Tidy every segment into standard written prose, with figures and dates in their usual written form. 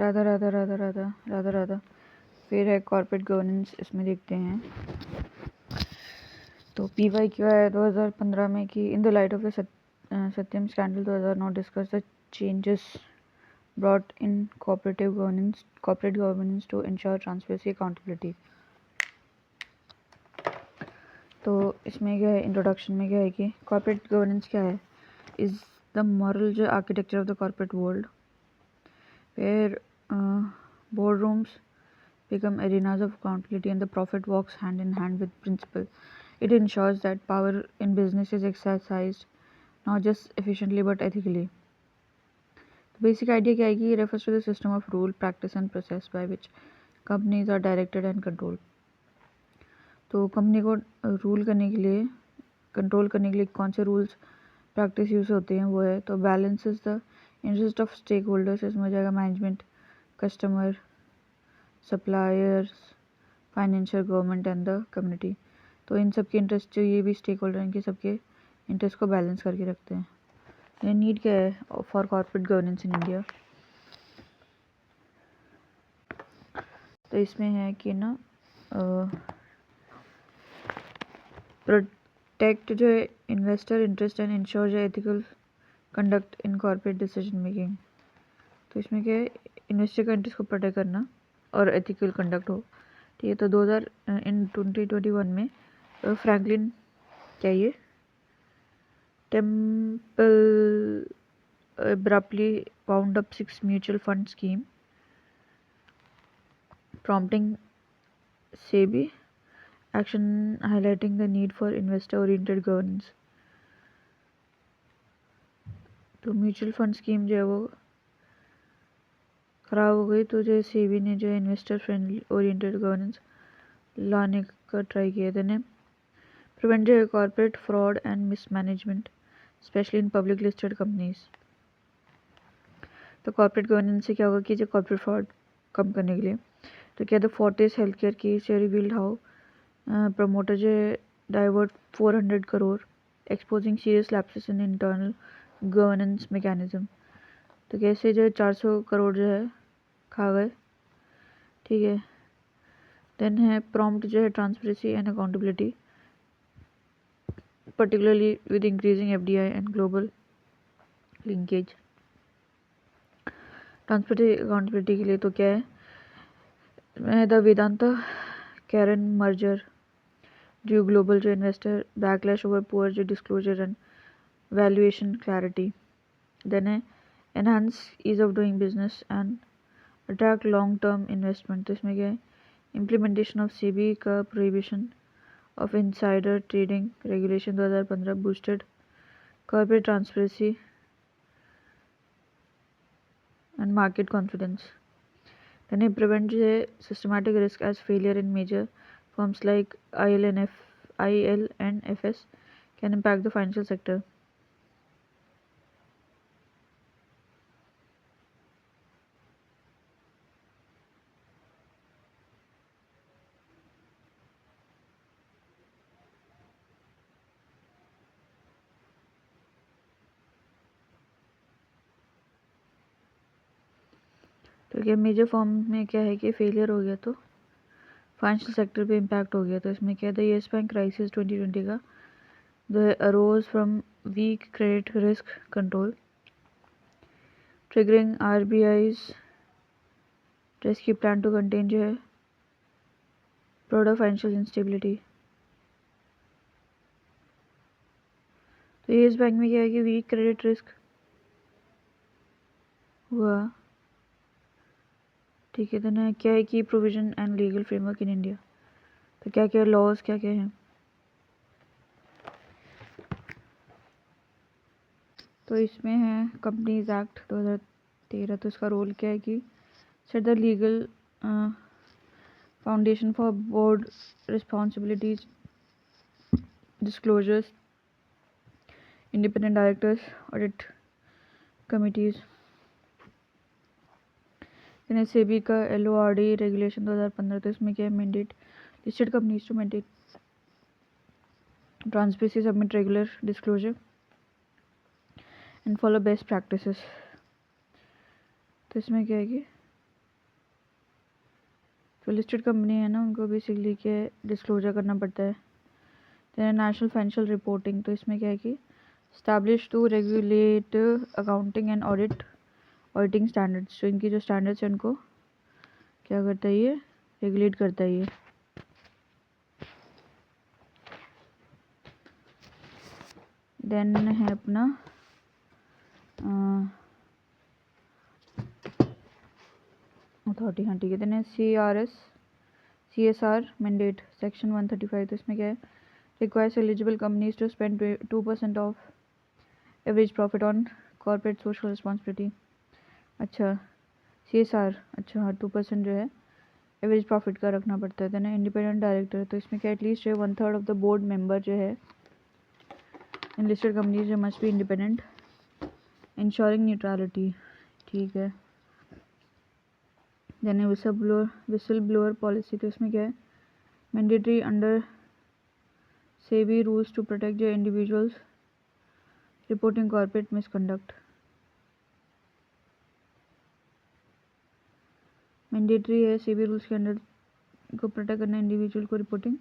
राधा राधा राधा राधा राधा राधा। फिर है corporate governance, इसमें देखते हैं। तो पीवाई क्यों है 2015 में कि in the light of the Satyam scandal 2009 discuss the changes brought in corporate governance to ensure transparency accountability। तो इसमें क्या है, इंट्रोडक्शन में क्या है कि कॉर्पोरेट गवर्नेंस क्या है, इज द मॉरल जो architecture of the corporate world where boardrooms become arenas of accountability and the profit walks hand in hand with principle. It ensures that power in business is exercised not just efficiently but ethically. The basic idea क्या है कि refers to the system of rule, practice and process by which companies are directed and controlled. तो company को rule करने के लिए, control करने के लिए कौन से रूल्स प्रैक्टिस यूज होते हैं वो है, तो balances the interest of stakeholders, इसमें हो जाएगा management, customer, suppliers, financial, government and the community. तो इन सब के इंटरेस्ट जो ये भी स्टेक होल्डर इनके सबके इंटरेस्ट को बैलेंस करके रखते हैं। ये नीड क्या है for corporate governance in India, तो इसमें है कि ना प्रोटेक्ट जो है इन्वेस्टर इंटरेस्ट एंड इंश्योर जो ethical conduct in corporate decision making. तो इसमें क्या है, इन्वेस्टर का इंटरेस्ट को प्रोटेक्ट करना और एथिकल कंडक्ट हो, ठीक है। तो 2021 में फ्रैंकलिन क्या ये temple abruptly wound up 6 mutual fund scheme, prompting SEBI action highlighting the need for investor-oriented governance। तो म्यूचुअल फंड स्कीम जो है वो ख़राब हो गई, तो जो सेबी ने जो इन्वेस्टर फ्रेंडली ओरिएंटेड गवर्नेंस लाने का ट्राई किया था ने प्रिवेंट जो है corporate fraud and mismanagement specially in public listed companies. तो कॉर्पोरेट गवर्नेंस से क्या होगा कि जो कॉर्पोरेट फ्रॉड कम करने के लिए, तो क्या the Fortis health care case revealed how promoter जो divert 400 crore exposing serious lapses in internal governance mechanism. तो कैसे जो 400 करोड़ जो है खा गए, ठीक है। देन है प्रॉम्प्ट जो है transparency and accountability particularly with increasing FDI and global linkage। Transparency accountability के लिए तो क्या है, the Vedanta Cairn merger due global जो इन्वेस्टर बैकलैश ओवर पुअर जो disclosure and valuation clarity. Then है enhance ease of doing business and attract long term investment. तो इसमें क्या है, इम्प्लीमेंटेशन ऑफ सेबी का prohibition of insider trading regulation 2015 boosted corporate transparency and market confidence। Then it prevents systematic risk as failure in major firms like ILNFS can impact the financial sector। तो क्या major form में क्या है कि failure हो गया तो financial sector पे इम्पैक्ट हो गया। तो इसमें क्या था, येस बैंक क्राइसिस 2020 का the arose from weak credit risk control triggering RBI's rescue plan to contain जो है broader financial instability। तो येस बैंक में क्या है कि वीक क्रेडिट रिस्क हुआ, ठीक है। तो ना क्या है कि provision and legal framework in India, तो क्या क्या लॉज क्या क्या हैं। तो इसमें है कंपनीज एक्ट 2013। तो इसका रोल क्या है कि set the legal foundation for board responsibilities, disclosures, independent directors, audit committees. SEBI का LORD रेगुलेशन 2015। तो इसमें क्या है, mandate listed companies to maintain transparency, submit regular disclosure and follow best practices. तो इसमें क्या है कि जो लिस्टेड कंपनी है ना उनको बेसिकली क्या डिस्क्लोजर करना पड़ता है। तो नेशनल फाइनेंशियल रिपोर्टिंग, तो इसमें क्या है कि establish to regulate accounting and auditing standards, जो इनकी जो स्टैंडर्ड्स हैं उनको क्या करता है ये रेगुलेट करता है ये। देन है अपना अथॉरिटी, हाँ ठीक है। देन CSR मैंडेट सेक्शन 135, तो इसमें क्या है requires eligible companies to spend 2% of average profit on corporate social responsibility. अच्छा CSR, अच्छा हाँ 2% जो है एवरेज प्रॉफिट का रखना पड़ता है। देन इंडिपेंडेंट डायरेक्टर, तो इसमें क्या एटलीस्ट जो 1/3 ऑफ द बोर्ड मेंबर जो है इन लिस्टेड कंपनीज जो must be independent, ensuring neutrality, ठीक है। देन विसल ब्लोअर पॉलिसी, तो इसमें क्या है mandatory under SEBI rules to protect the individuals reporting corporate misconduct. Mandatory है सेबी रूल्स के अंडर को प्रोटेक्ट करना इंडिविजुअल को रिपोर्टिंग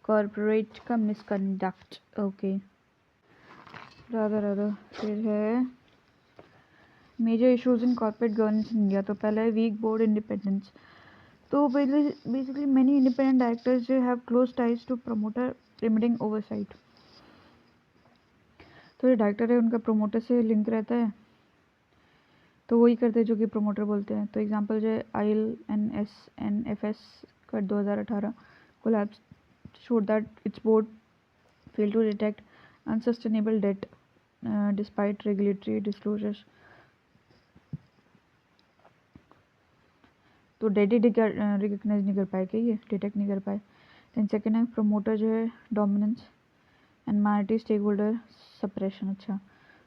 कॉर्पोरेट का मिसकंडक्ट। ओके राधा फिर है major issues in corporate governance in India. तो पहला है वीक बोर्ड इंडिपेंडेंस। तो बेसिकली मेनी इंडिपेंडेंट डायरेक्टर्स जो have close ties to promoter limiting oversight. तो जो डायरेक्टर है उनका प्रमोटर से लिंक रहता है, तो वही करते हैं जो कि प्रमोटर बोलते हैं। तो एग्जांपल जो है ILNSNFS का 2018 collapse showed that its board failed to detect unsustainable debt despite regulatory disclosures. तो डेट ही रिकग्नाइज नहीं कर पाए, क्या ये डिटेक्ट नहीं कर पाए। देन सेकेंड है प्रमोटर जो है dominance and minority stakeholder suppression. अच्छा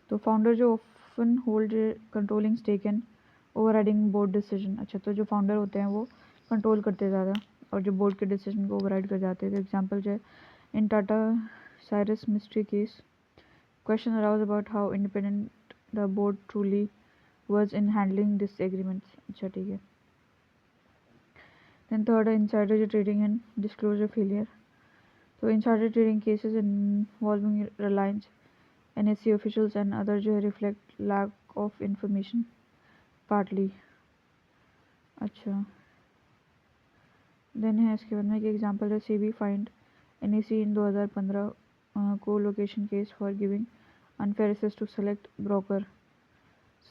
तो फाउंडर जो often hold controlling stake and overriding board decision. अच्छा तो जो फाउंडर होते हैं वो कंट्रोल करते ज़्यादा और जो बोर्ड के डिसीजन को ओवरराइड कर जाते हैं। तो एग्जांपल जो है in Tata Cyrus Mistry case question arouse about how independent the board truly was in handling this agreements. अच्छा ठीक है। Then third, insider trading and disclosure failure. So insider trading cases involving Reliance, NSE officials and others जो है reflect lack of information partly. अच्छा then है इसके बाद में एक एग्जांपल है सेबी फाइंड NSE इन 2015 को location case for giving unfair access to select broker.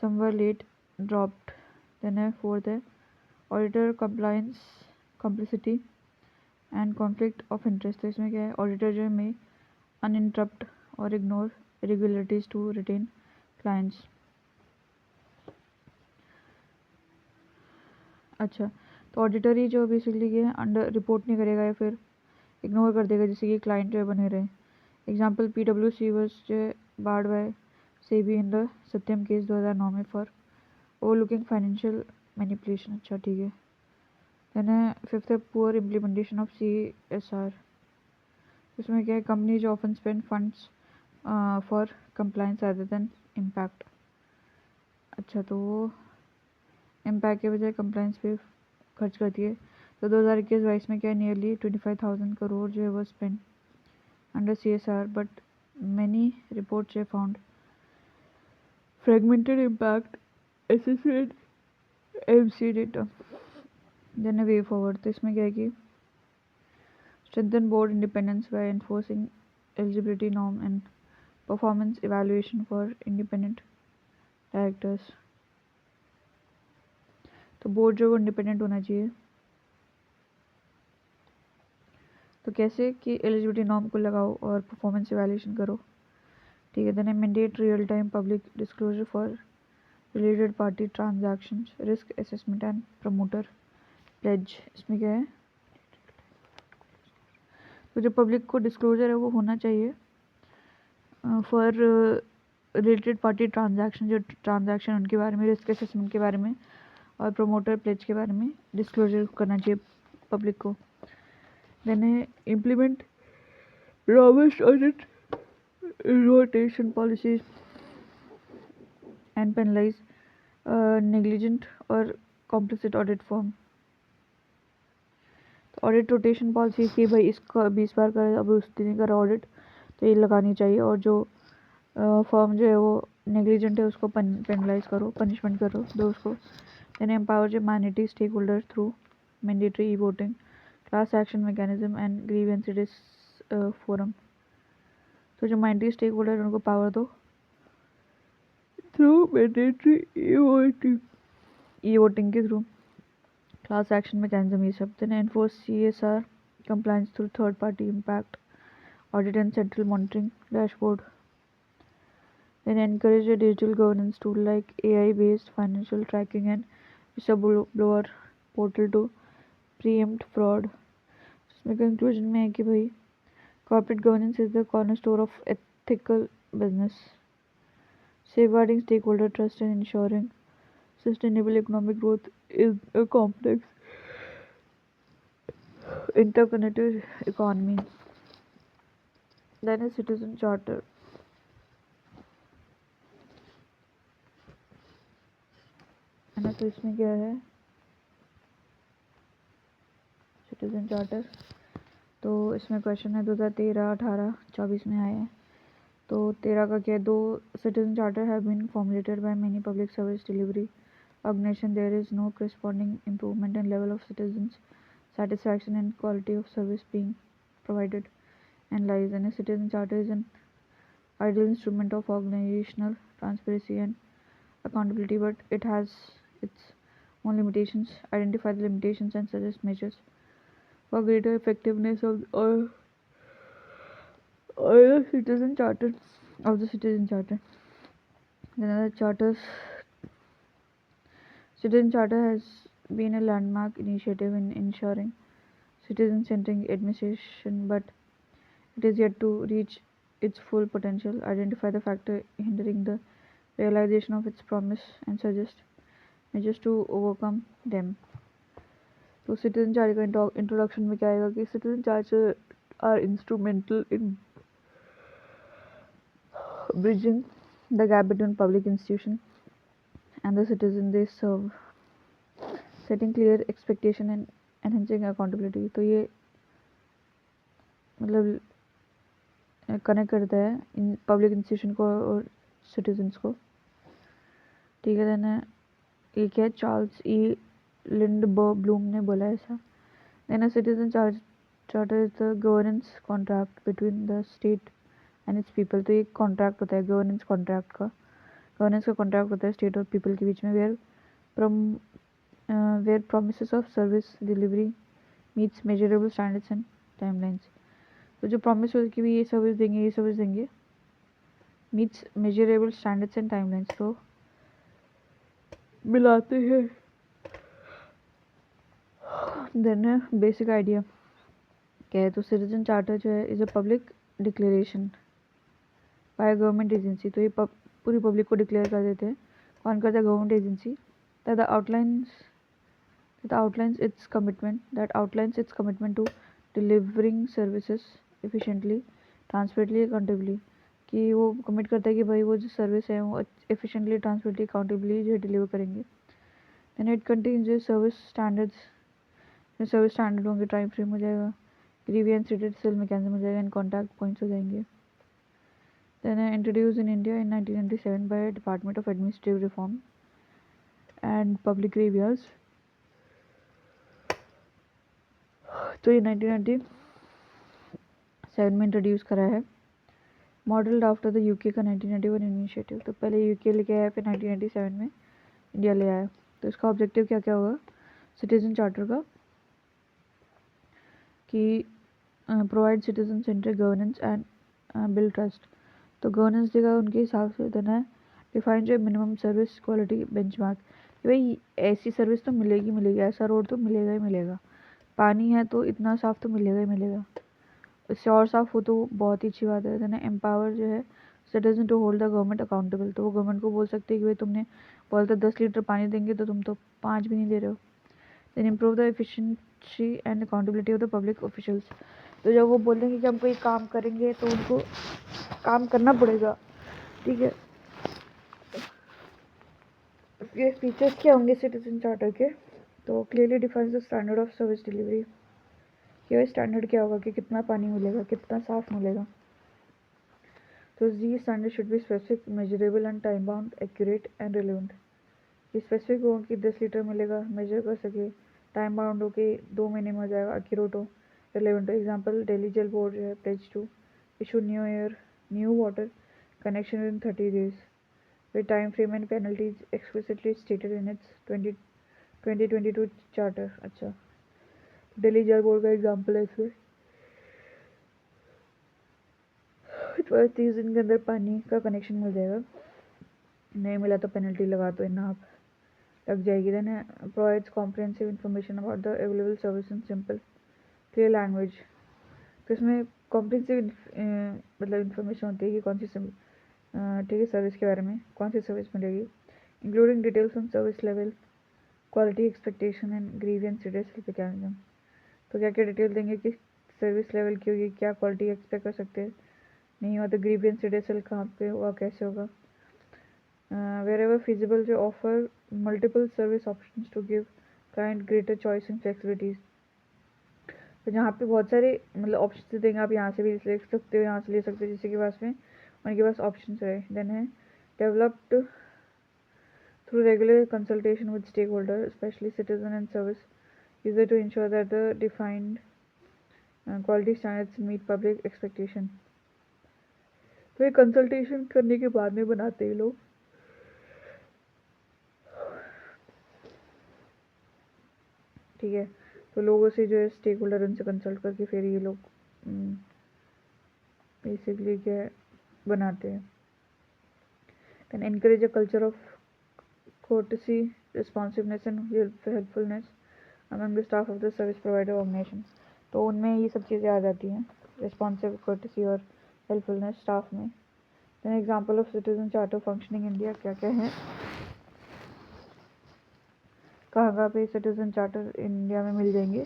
Some were late dropped. Then है fourth है auditor compliance complicity and conflict of interest. तो इसमें क्या है ऑडिटर जो है में अनइंटरप्ट और ignore regulatories to retain clients. अच्छा तो ऑडिटर ही जो बेसिकली ये अंडर रिपोर्ट नहीं करेगा या फिर इग्नोर कर देगा जिससे कि क्लाइंट जो है बने रहे। एग्जांपल PwC वाज जो barred by SEBI in the Satyam case 2009 में फॉर ओवरलुकिंग फाइनेंशियल मैनिपुलेशन। अच्छा ठीक है। देन है फिफ्थ है पुअर इम्प्लीमेंटेशन ऑफ CSR। इसमें क्या है companies often spend funds for compliance rather than impact. अच्छा तो वो इम्पैक्ट के बजाय कंप्लाइंस पे खर्च करती है। तो 2021-22 में क्या नियरली 25,000 करोड़ जो है वो spend under CSR but many reports है found fragmented impact assessment MC data. Then way forward, तो इसमें क्या है कि strengthen board independence by enforcing eligibility norm and performance evaluation for independent directors। तो बोर्ड जो इंडिपेंडेंट होना चाहिए। तो कैसे कि एलिजिबिलिटी नॉर्म को लगाओ और परफॉर्मेंस इवैल्यूएशन करो, ठीक है। Then mandate real time public disclosure for related party transactions, risk assessment and promoter pledge. इसमें क्या है तो जो पब्लिक को डिस्क्लोजर है वो होना चाहिए फॉर रिलेटेड पार्टी ट्रांजैक्शन, जो ट्रांजैक्शन उनके बारे में, रिस्क असेसमेंट के बारे में और प्रमोटर प्लेज के बारे में डिस्क्लोजर करना चाहिए पब्लिक को। देन है implement robust audit rotation policies and penalise negligent और कॉम्प्लिसिट ऑडिट फॉर्म। तो ऑडिट रोटेशन पॉलिसी की भाई इसका 20 बार करे, अब उस दिन करा ऑडिट तो ये लगानी चाहिए। और जो फर्म जो है वो नेग्लिजेंट है उसको पेनलाइज करो, पनिशमेंट करो दो उसको। देन एम्पावर जो minority stakeholder through mandatory e voting, class action mechanism and grievance forum. तो जो माइनॉरिटी स्टेक होल्डर है उनको पावर दो थ्रू मैंडेटरी ई वोटिंग के थ्रू, क्लास एक्शन मैकेनिज्म, ये सब। Then enforce CSR compliance through third party impact audit and central monitoring dashboard. Then encourage a digital governance tool like AI based financial tracking and whistleblower portal to preempt fraud. इसमें conclusion में है कि भाई corporate governance is the cornerstone of ethical business, safeguarding stakeholder trust and ensuring sustainable economic growth is a complex interconnected economy. Then a citizen charter. है ना, तो इसमें क्या है सिटीजन चार्टर। तो इसमें क्वेश्चन है 2013, 18, 24 में आए हैं। तो 13 का क्या है, though citizen charter have been formulated by many public service delivery organisation, there is no corresponding improvement in level of citizens satisfaction and quality of service being provided and lies. And a citizen charter is an ideal instrument of organizational transparency and accountability, but it has its own limitations. Identify the limitations and suggest measures for greater effectiveness or the citizen charter of the citizen charter. Another charters citizen charter has been a landmark initiative in ensuring citizen-centric administration, but it is yet to reach its full potential. Identify the factor hindering the realization of its promise and suggest measures to overcome them. तो citizen charter का introduction में क्या आएगा कि citizen charter are instrumental in bridging the gap between public institution and the citizen they serve, setting clear expectation and enhancing accountability. तो ये मतलब connect करता है इन पब्लिक इंस्टीट्यूशन को और सिटीजन्स को। ठीक है, देन ये क्या है, चार्ल्स ई लिंडबर्ग-ब्लूम ने बोला ऐसा। Then citizen charter is the governance contract between the state and its people. तो ये कॉन्ट्रैक्ट होता है गवर्नेंस कॉन्ट्रैक्ट का, गवर्नेंस का कॉन्ट्रैक्ट होता है स्टेट और पीपल के बीच में, where promises of service delivery meets measurable standards and timelines. तो जो प्रॉमिस हो कि भी ये सर्विस देंगे, ये सर्विस देंगे, meets measurable standards and timelines, तो मिलाते हैं। देन बेसिक आइडिया क्या है, तो सिटीजन चार्टर जो है is a public declaration by government agency. तो ये पूरी पब्लिक को डिक्लेयर कर देते हैं। कौन करता है, government agency. That outlines its commitment to delivering services efficiently, transparently, accountably। कि वो कमिट करता है कि भाई वो जो सर्विस है वो एफिशिएंटली, ट्रांसपेरेंटली, अकाउंटेबली जो डिलीवर करेंगे। देन इट कंटेन्स जो सर्विस स्टैंडर्ड्स, सर्विस स्टैंडर्ड होंगे, टाइम फ्रेम हो जाएगा, ग्रीवियंस रिडर्सल मैकेनिज्म हो जाएगा एंड कॉन्टैक्ट पॉइंट्स हो जाएंगे। Then introduce in India in 1997 by department of administrative reform and public grievances. तो ये 1997 में इंट्रोड्यूस करा है, मॉडल्ड आफ्टर द यूके का 1991 इनिशिएटिव। तो पहले यूके लेके आया, फिर 1997 में इंडिया ले आया। तो इसका ऑब्जेक्टिव क्या क्या होगा सिटीजन चार्टर का, कि provide citizen centric governance and build trust. तो गवर्नेंस देगा उनके हिसाब से देना है। डिफाइन जो मिनिमम सर्विस क्वालिटी बेंचमार्क, कि भाई ऐसी सर्विस तो मिलेगी मिलेगी, ऐसा रोड तो मिलेगा ही मिलेगा, पानी है तो इतना साफ़ तो मिलेगा ही मिलेगा, इससे और साफ़ हो तो बहुत ही अच्छी बात है। देन एम्पावर जो है citizen to hold the government accountable. तो वो गवर्नमेंट को बोल सकते हैं कि भाई तुमने बोला था 10 लीटर पानी देंगे तो तुम तो 5 भी नहीं दे रहे हो। Then improve the efficiency and accountability of the public officials. तो जब वो बोलेंगे कि हम कोई काम करेंगे तो उनको काम करना पड़ेगा। ठीक है, फीचर्स क्या होंगे सिटीजन चार्टर के, तो clearly defines the standard of service delivery, कि भाई स्टैंडर्ड क्या होगा कि कितना पानी मिलेगा, कितना साफ मिलेगा। तो जी standard should be specific, measurable and time bound, accurate and relevant. ये स्पेसिफिक हो कि 10 लीटर मिलेगा, मेजर कर सके, टाइम बाउंड हो कि 2 महीने में हो जाएगा, एक्यूरेट हो, रिलेवेंट हो। एग्जाम्पल दिल्ली जल बोर्ड जो है pledge to issue new water connection with 30 days with time frame and penalties explicitly stated in its 2022 charter. अच्छा, दिल्ली जल बोर्ड का एग्जाम्पल है इसमें। 30 दिन के अंदर पानी का कनेक्शन मिल जाएगा, नहीं मिला तो पेनल्टी लगा दो, इतना आप लग जाएगी। देन है provides comprehensive information about the available service in simple clear language. तो इसमें कॉम्प्रिहेंसिव मतलब इन्फॉर्मेशन होती है कि कौन सी ठीक है सर्विस के बारे में, कौन सी सर्विस मिलेगी, including details on service level, quality expectation and grievance redressal mechanism. तो क्या क्या डिटेल देंगे कि सर्विस लेवल की होगी, क्या क्वालिटी एक्सपेक्ट कर सकते हैं, नहीं हुआ तो ग्रीवियंस रिड्रेसल कहाँ पे हुआ, कैसे होगा। wherever feasible to offer multiple service options to give client greater choice and flexibility। तो जहाँ पे बहुत सारे मतलब ऑप्शन देंगे, आप यहाँ से भी ले सकते हो, यहाँ से ले सकते हो, जिसके पास में उनके पास ऑप्शन रहे। देन है developed through regular consultation with stakeholders, especially citizen and service user, to ensure that the defined quality standards meet public expectation। तो ये कंसल्टेशन करने के बाद में बनाते हैं लोग, ठीक है। तो लोगों से जो है स्टेक होल्डर उनसे कंसल्ट करके फिर ये लोग बेसिकली क्या है बनाते हैं। Can encourage a culture of courtesy, responsiveness and helpfulness among the staff of the service provider organization। तो उनमें ये सब चीज़ें आ जाती हैं, रिस्पॉन्सिव, courtesy और हेल्पफुलनेस स्टाफ में। Then example of citizen charter functioning India क्या क्या है, कहाँ पे सिटीजन चार्टर इंडिया में मिल जाएंगे।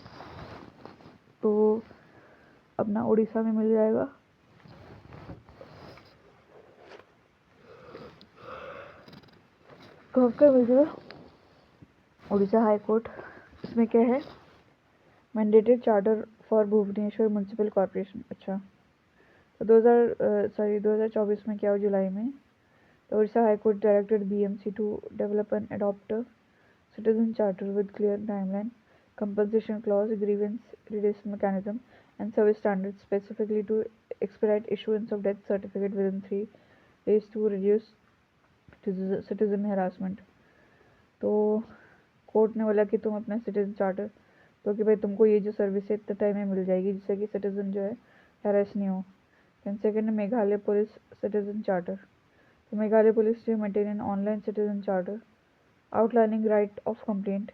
तो अपना उड़ीसा में मिल जाएगा, कहाँ का मिल जाएगा, उड़ीसा हाई कोर्ट। इसमें क्या है, mandated charter for Bhubaneswar municipal corporation. अच्छा, तो 2024 में क्या हो, जुलाई में, तो Orissa high court directed BMC to develop and adopt citizen charter with clear timeline, compensation clause, grievance redressal mechanism, and service standards specifically to expedite issuance of death certificate within 3 days to reduce citizen harassment। तो court ने बोला कि तुम अपना citizen charter, तो कि भाई तुमको ये जो सर्विस है इतने टाइम में मिल जाएगी जिससे कि सिटीजन जो है हैरेस नहीं हो। देन सेकेंड है मेघालय पुलिस सिटीजन चार्टर। तो Meghalaya police to maintain an online citizen charter outlining right of complaint,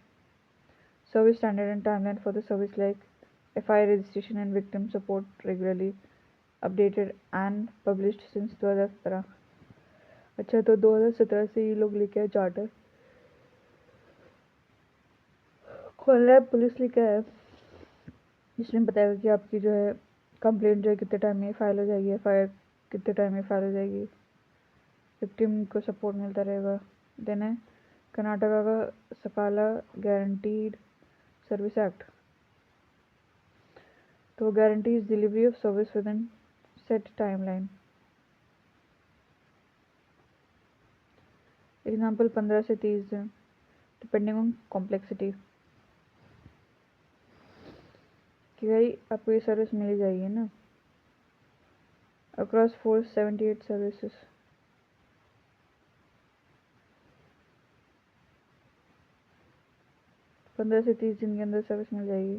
service standard and timeline for the service like FIR registration and victim support, regularly updated and published since 2017। अच्छा, तो 2017 से ये लोग लेके आए charter. खोलना है पुलिस लेके आया, इसमें बताएगा कि आपकी जो है कंप्लेंट जो है कितने टाइम में फाइल हो जाएगी, FIR कितने टाइम में फाइल हो जाएगी, विक्टिम को सपोर्ट मिलता रहेगा। देन है कर्नाटका का सकाला गारंटीड सर्विस एक्ट। तो guarantees delivery of service with in set timeline. Example 15 से 30 दिन डिपेंडिंग ऑन कॉम्प्लेक्सिटी, कि भाई आपको ये सर्विस मिल जाएगी ना अक्रॉस 478 सर्विसेज। पंद्रह से 30 दिन के अंदर सर्विस मिल जाएगी।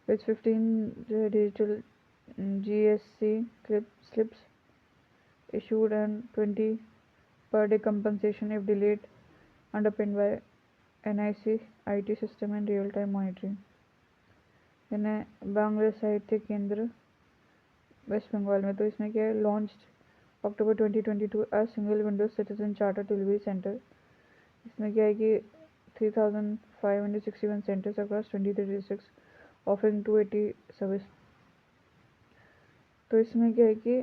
विथ 15 जो है digital GSC slips issued and 20 per day compensation if delayed, underpinned by NIC IT system and real time monitoring। यानी बांग्ला साहित्य केंद्र वेस्ट बंगाल में, तो इसमें क्या है, launched October 2022 as single window citizen charter delivery centre. इसमें क्या है कि 3,561 centers across 23 districts offering 280 service. तो इसमें क्या है कि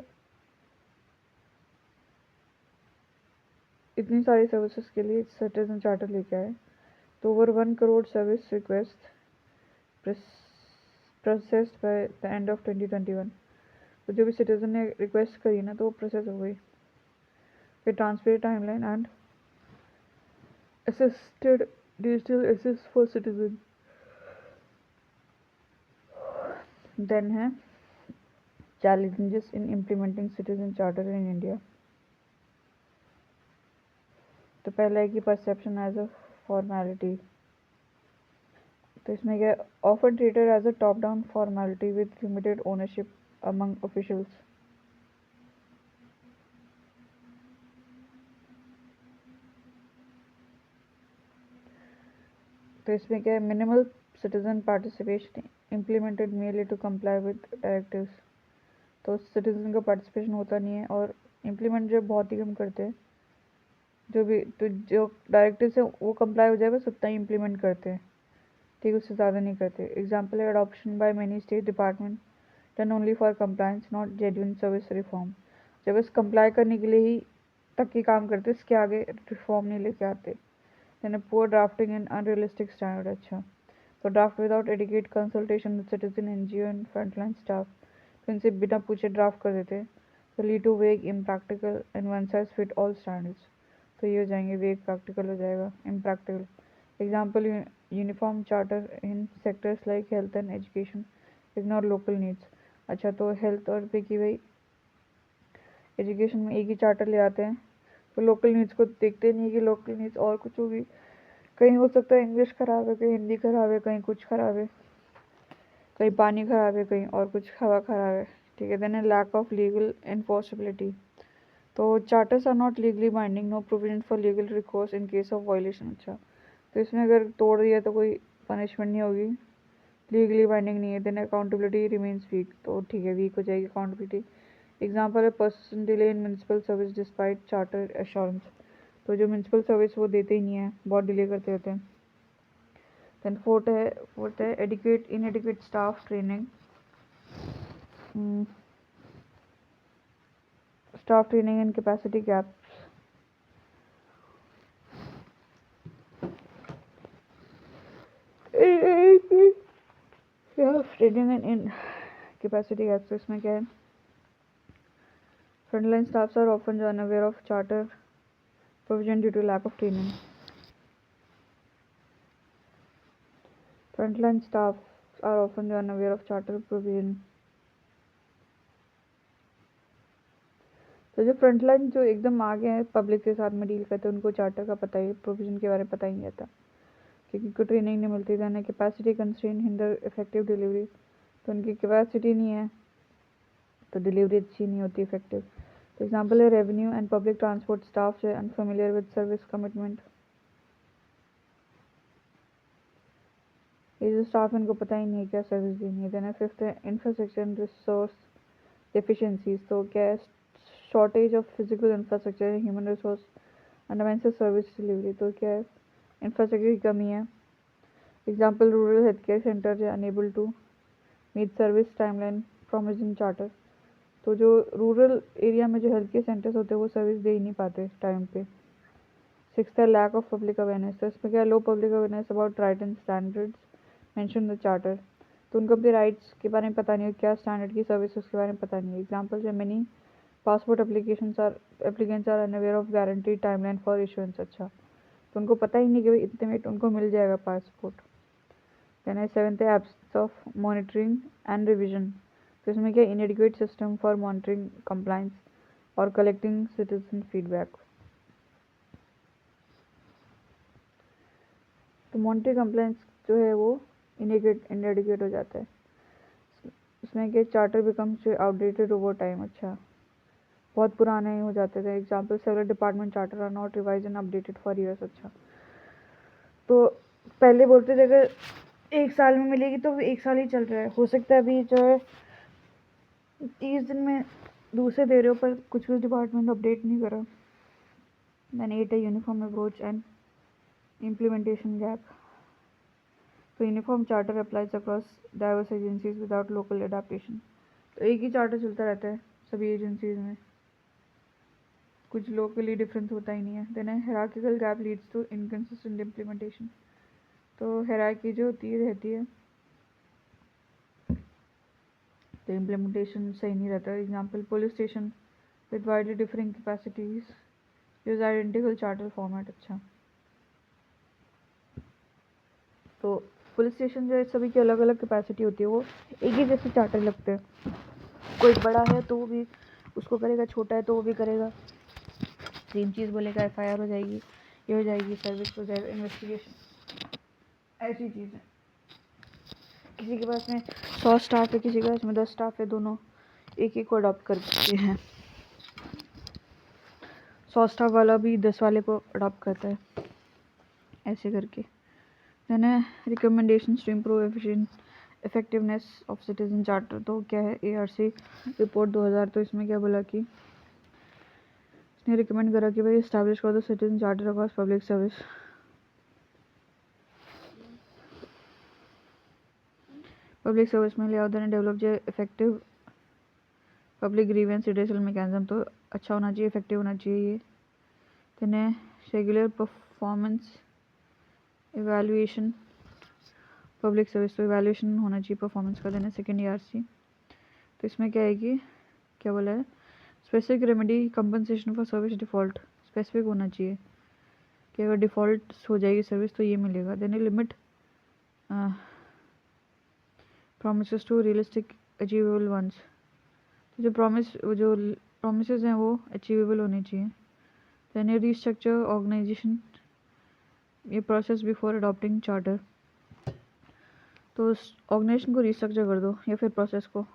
इतनी सारी सर्विसेज के लिए सिटीजन चार्टर लेके आए। तो over 1 crore service request processed by the end of 2021। तो जो भी सिटीजन ने रिक्वेस्ट करी ना तो वो प्रोसेस हो गई। फिर transfer timeline and assisted digital assist for citizen. Then है challenges in implementing citizen charter in India। तो पहला है कि परसेप्शन एज अ फॉर्मेलिटी। तो इसमें क्या, often treated as a top down formality with limited ownership among officials. तो इसमें क्या है, minimal citizen participation implemented mainly to comply with directives. तो सिटीजन का पार्टिसिपेशन होता नहीं है और इम्प्लीमेंट जो बहुत ही कम करते हैं। जो भी तो जो डायरेक्टिव से वो कंप्लाई हो जाए बस उतना ही इम्प्लीमेंट करते हैं, ठीक, उससे ज़्यादा नहीं करते। एग्जाम्पल है adoption by many state department done only for compliance not genuine service reform. जब बस कंप्लाई करने के लिए ही तक ही काम करते, इसके आगे रिफॉर्म नहीं लेके आते। यानी poor drafting and unrealistic standard. अच्छा, तो draft without adequate consultation with citizen NGO and frontline staff. तो इनसे बिना पूछे ड्राफ्ट कर देते, तो लीड टू वेग impractical and one size fit all standards. तो ये हो जाएंगे वेग, प्रैक्टिकल हो जाएगा impractical. Example uniform charter in sectors like health and education ignore local needs. अच्छा, तो हेल्थ और पे की भाई एजुकेशन में एक ही चार्टर ले आते हैं, तो लोकल नीड्स को देखते नहीं कि लोकल नीड्स और कुछ होगी। कहीं हो सकता है इंग्लिश खराब है, कहीं हिंदी खराब है, कहीं कुछ खराब है, कहीं पानी खराब है, कहीं और कुछ हवा खराब है, ठीक है। Then lack of legal enforceability. तो charters are not legally binding, no provision for legal recourse in case of violation. अच्छा, तो इसमें अगर तोड़ दिया तो कोई पनिशमेंट नहीं होगी, लीगली बाइंडिंग नहीं है। Then accountability remains weak. तो ठीक है, वीक हो जाएगी अकाउंटेबिलिटी। एग्जाम्पल है person delay in municipal service despite charter assurance. तो जो म्यूनसिपल सर्विस वो देते ही नहीं है, बहुत डिले करते रहते हैं। देन फोर्थ है adequate इनएडिक्वेट staff training. Staff training and capacity gaps. Training and in capacity gaps. तो इसमें क्या है, frontline staffs are often unaware of charter provision due to lack of training. Frontline staff are often unaware of charter provision. तो जो frontline जो एकदम आगे हैं पब्लिक के साथ में डील करते हैं, उनको चार्टर का पता ही, प्रोविजन के बारे में पता ही नहीं रहता, क्योंकि उनको ट्रेनिंग नहीं मिलती। Then capacity constraint hinder effective delivery. तो उनकी कैपेसिटी नहीं है तो डिलीवरी अच्छी नहीं होती, इफेक्टिव। तो एग्जाम्पल है revenue and public transport staff जो है अनफेमिलियर विद सर्विस कमिटमेंट। ये जो स्टाफ है इनको पता ही नहीं है क्या सर्विस देनी है। देन फिफ्थ है इंफ्रास्ट्रक्चर एंड रिसोर्स डेफिशिएंसीज। तो क्या है, shortage of physical infrastructure human resource undermines service delivery. तो क्या है, इंफ्रास्ट्रक्चर की कमी है। Example rural health care centre जो unable to meet service timeline promised in charter. तो जो रूरल एरिया में जो हेल्थ केयर सेंटर्स होते हैं वो सर्विस दे ही नहीं पाते टाइम पे। सिक्स्थ है लैक ऑफ पब्लिक अवेयरनेस। तो इसमें क्या, low public awareness about right and standards mention the charter. तो उनको अपने राइट्स के बारे में पता नहीं है, क्या स्टैंडर्ड की सर्विस उसके बारे में पता नहीं है। एग्जाम्पल जो many passport applicants are unaware of guaranteed timeline for issuance. अच्छा, तो उनको पता ही नहीं कि भाई इतने में उनको मिल जाएगा पासपोर्ट। देन है सेवेंथ है absence of monitoring and revision. तो इसमें क्या, inadequate system for monitoring compliance और कलेक्टिंग सिटीजन फीडबैक। तो मॉनिटरी कंप्लाइंस जो है वो इनएडिक्वेट हो जाता है। इसमें क्या, charter becomes outdated over time. अच्छा, बहुत पुराने हो जाते थे। Example several department charter are not revise and updated for years. अच्छा, तो पहले बोलते थे अगर 1 साल में मिलेगी तो एक साल ही चल रहा है, हो सकता है अभी जो है 30 दिन में दूसरे दे रहे हो, पर कुछ डिपार्टमेंट अपडेट नहीं करा। देन 8 है uniform approach and implementation gap. तो uniform charter applies across diverse agencies without local adaptation. तो एक ही चार्टर चलता रहता है सभी एजेंसीज में, कुछ लोकली डिफरेंस होता ही नहीं है। Then hierarchical gap leads to inconsistent implementation. तो हायरार्की जो होती रहती है रहते, इम्प्लीमेंटेशन सही नहीं रहता। Example, police station with widely differing capacities use identical charter format. अच्छा, तो पुलिस स्टेशन जो है सभी की अलग अलग कैपेसिटी होती है, वो एक ही जैसे चार्टर लगते हैं। कोई बड़ा है तो वो भी उसको करेगा, छोटा है तो वो भी करेगा, सेम चीज़ बोलेगा, FIR हो जाएगी, ये हो जाएगी, सर्विस हो जाएगा, इन्वेस्टिगेशन, ऐसी चीज़ है। किसी के पास में 100 स्टाफ है, किसी के पास में 10 स्टाफ है, दोनों एक एक को अडॉप्ट करते हैं। 100 स्टाफ वाला भी 10 वाले को अडॉप्ट करता है, ऐसे करके। देन है recommendations to improve effectiveness of citizen charter. तो क्या है, ARC रिपोर्ट 2000। तो इसमें क्या बोला कि इसने रिकमेंड करा कि भाई एस्टैब्लिश कर दो citizen charter across public service. Public service में ले आओ, देन डेवलप जो effective public grievance redressal mechanism. तो अच्छा होना चाहिए, इफेक्टिव होना चाहिए ये। देन है regular performance evaluation public service. तो इवैल्यूएशन होना चाहिए परफॉर्मेंस का। देना सेकेंड ARC। तो इसमें क्या है कि क्या बोला है, specific remedy compensation for service default. Specific होना चाहिए कि अगर डिफ़ॉल्ट हो जाएगी सर्विस तो ये मिलेगा। Then limit promises to realistic achievable ones. तो जो प्रॉमिसेस हैं वो अचीवेबल होने चाहिए। देन रीस्ट्रक्चर ऑर्गेनाइजेशन, ये प्रोसेस बिफोर अडॉप्टिंग चार्टर। तो ऑर्गेनाइजेशन को रीस्ट्रक्चर कर दो या फिर प्रोसेस को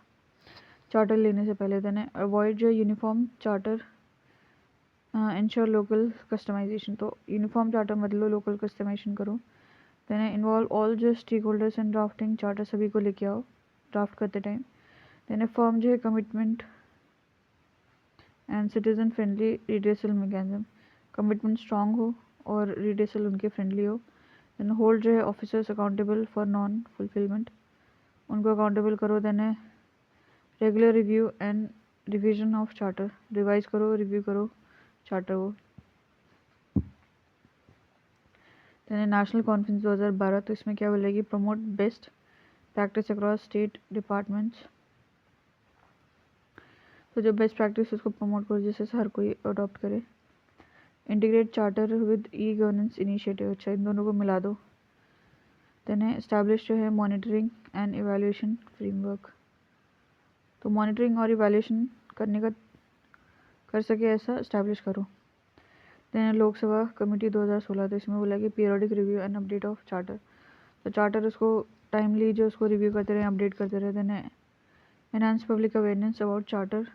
चार्टर लेने से पहले। देन अवॉइड जो uniform charter, ensure local customisation. तो यूनिफॉर्म चार्टर मतलब लोकल कस्टमाइजेशन करो। देन इन्वॉल्व ऑल जो stakeholders in drafting charter, सभी को लेके आओ ड्राफ्ट करते टाइम। देन फर्म जो है commitment and citizen friendly redressal mechanism, commitment strong हो और रिड्रेसल उनके फ्रेंडली हो। देन होल्ड जो है officers accountable for non fulfilment, उनको अकाउंटेबल करो। Then regular review and revision of charter, revise करो, रिव्यू करो चार्टर को। Then national conference 2012। तो इसमें क्या बोलेगी, promote best practice across state departments. तो जो बेस्ट प्रैक्टिस उसको प्रमोट करो जिससे हर कोई अडॉप्ट करे। Integrate charter with governance initiative. अच्छा, इन दोनों को मिला दो। देन एस्टैब्लिश जो है मॉनिटरिंग एंड इवैल्यूएशन फ्रेमवर्क। तो मॉनिटरिंग और इवैल्यूएशन करने का कर सके ऐसा एस्टैब्लिश करो। Then Lok Sabha committee 2016। तो इसमें बोला कि periodic review and update of charter. तो चार्टर उसको टाइमली जो उसको रिव्यू करते रहे, अपडेट करते रहे। Then enhance public awareness about charter,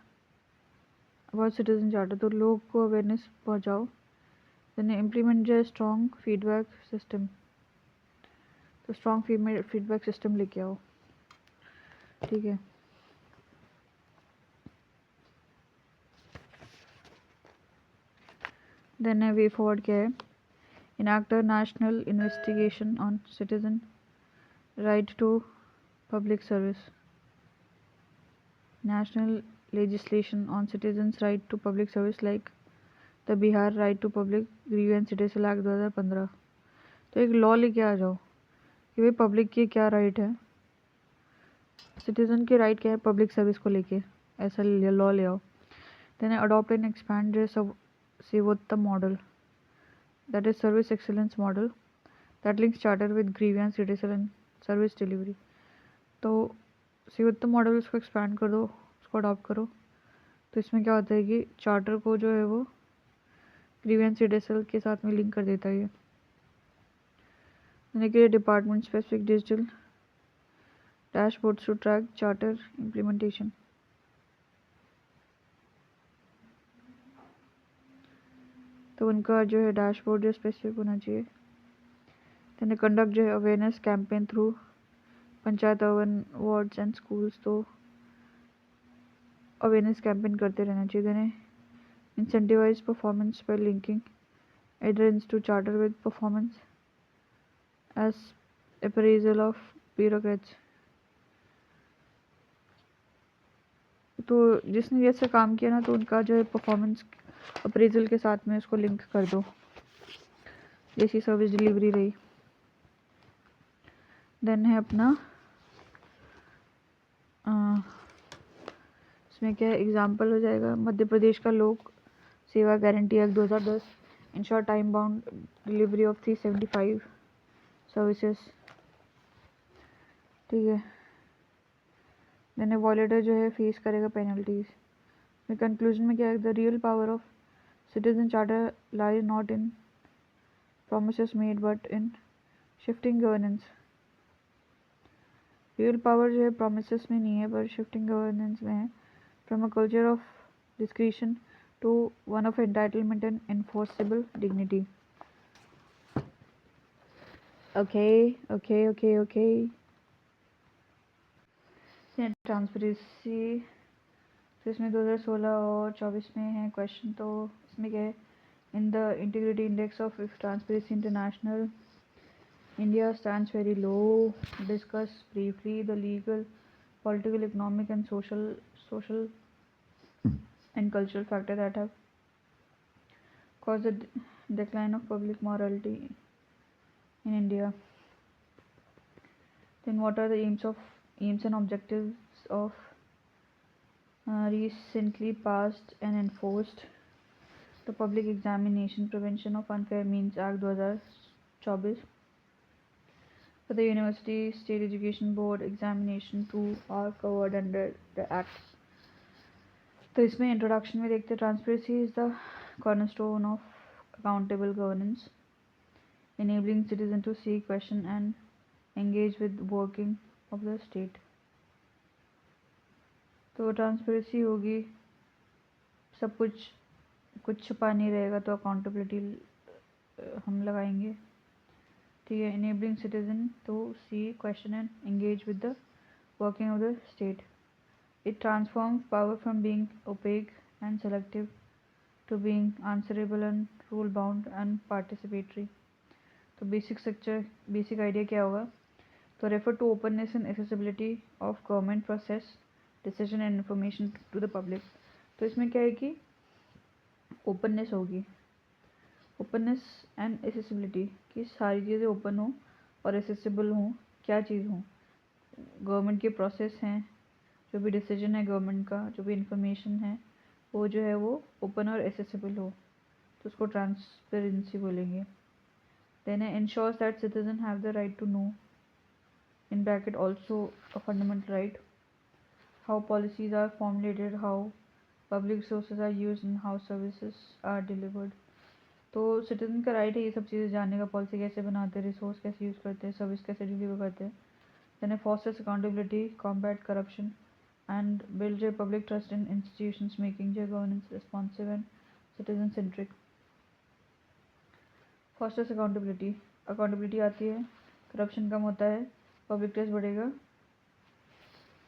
about citizen charter. तो लोग को अवेयरनेस पहुंचाओ। देन इम्प्लीमेंट जो है स्ट्रॉन्ग फीडबैक सिस्टम। तो स्ट्रॉन्ग फीडबैक सिस्टम लेके आओ, ठीक है। देन वे फॉरवर्ड क्या है, enact national investigation on citizen right to public service. national legislation on citizens' right to public service like the Bihar Right to Public Grievance Redressal Act 2015। तो एक law लेके आ जाओ कि भाई पब्लिक की क्या राइट है, सिटीजन की राइट क्या है पब्लिक सर्विस को लेके, ऐसा लॉ ले आओ। Then adopt and expand Sevottam model, that is service excellence model that links charter with grievance redressal and service delivery. तो सेवोत्तम मॉडल उसको एक्सपैंड कर दो, उसको अडॉप्ट करो। तो इसमें क्या होता है कि चार्टर को जो है वो ग्रीवेंस रिड्रेसल के साथ में लिंक कर देता है ये। देखिए department specific digital dashboards to track charter implementation. तो उनका जो है डैशबोर्ड जो स्पेसिफिक होना चाहिए। देन कंडक्ट जो है awareness campaign through panchayat urban wards and schools. तो अवेयरनेस कैंपेन करते रहना चाहिए। Then incentivise performance by linking adherence to charter with performance as appraisal of bureaucrats. तो जिसने जैसे काम किया ना तो उनका जो है परफॉर्मेंस अप्रेजल के साथ में उसको लिंक कर दो, जैसी सर्विस डिलीवरी रही। देन है अपना इसमें क्या है, एग्जाम्पल हो जाएगा मध्य प्रदेश का लोक सेवा guarantee act 2010, ensure time bound delivery of 375 services, ठीक है। देन वॉलेटर जो है फेस करेगा पेनल्टीज। में कंक्लूजन में क्या है, the real power of citizen charter lies not in promises made but in shifting governance। Real power जो है प्रोमिस में नहीं है पर शिफ्टिंग गवर्नेंस में है। From a culture of discretion to one of entitlement and enforceable dignity. Okay okay okay okay. Transparency तो इसमें 2016 और 24 में है क्वेश्चन। तो इसमें क्या है, in the integrity index of transparency international India stands very low. Discuss briefly the legal, political, economic, and social and cultural factors that have caused the decline of public morality in India. Then, what are the aims and objectives of recently passed and enforced the Public Examination Prevention of Unfair Means Act 2024? For the University State Education Board examination 2 are covered under the act. तो इसमें introduction में देखते हैं, transparency is the cornerstone of accountable governance, enabling citizen to see, question and engage with working of the state। तो transparency होगी, सब कुछ छुपा नहीं रहेगा, तो अकाउंटेबिलिटी हम लगाएंगे, ठीक है। enabling citizen to see, question and engage with the working of the state। It transforms power from being opaque and selective to being answerable and rule bound and participatory। तो बेसिक स्ट्रक्चर, बेसिक आइडिया क्या होगा, तो refer to openness and accessibility of government process, decision and information to the public. तो इसमें क्या है कि openness होगी, ओपननेस एंड एसेसिबिलिटी, कि सारी चीज़ें ओपन हो और एसेसिबल हों। क्या चीज़ हो, गवर्नमेंट के प्रोसेस हैं, जो भी डिसीजन है गवर्नमेंट का, जो भी इंफॉर्मेशन है वो जो है वो ओपन और एसेसिबल हो, तो उसको ट्रांसपेरेंसी बोलेंगे। Then ensures that citizen have the right to know, in bracket also a fundamental right, how policies are formulated, how public resources are used and how services are delivered. तो citizen का right है ये सब चीज़ें जानने का, policy कैसे बनाते हैं, रिसोर्स कैसे यूज़ करते हैं, सर्विस कैसे डिलीवर करते हैं। Then fosters accountability, combat corruption and build a public trust in institutions, making their governance responsive and citizen centric। fosters accountability, accountability आती है, करप्शन कम होता है, पब्लिक ट्रस्ट बढ़ेगा,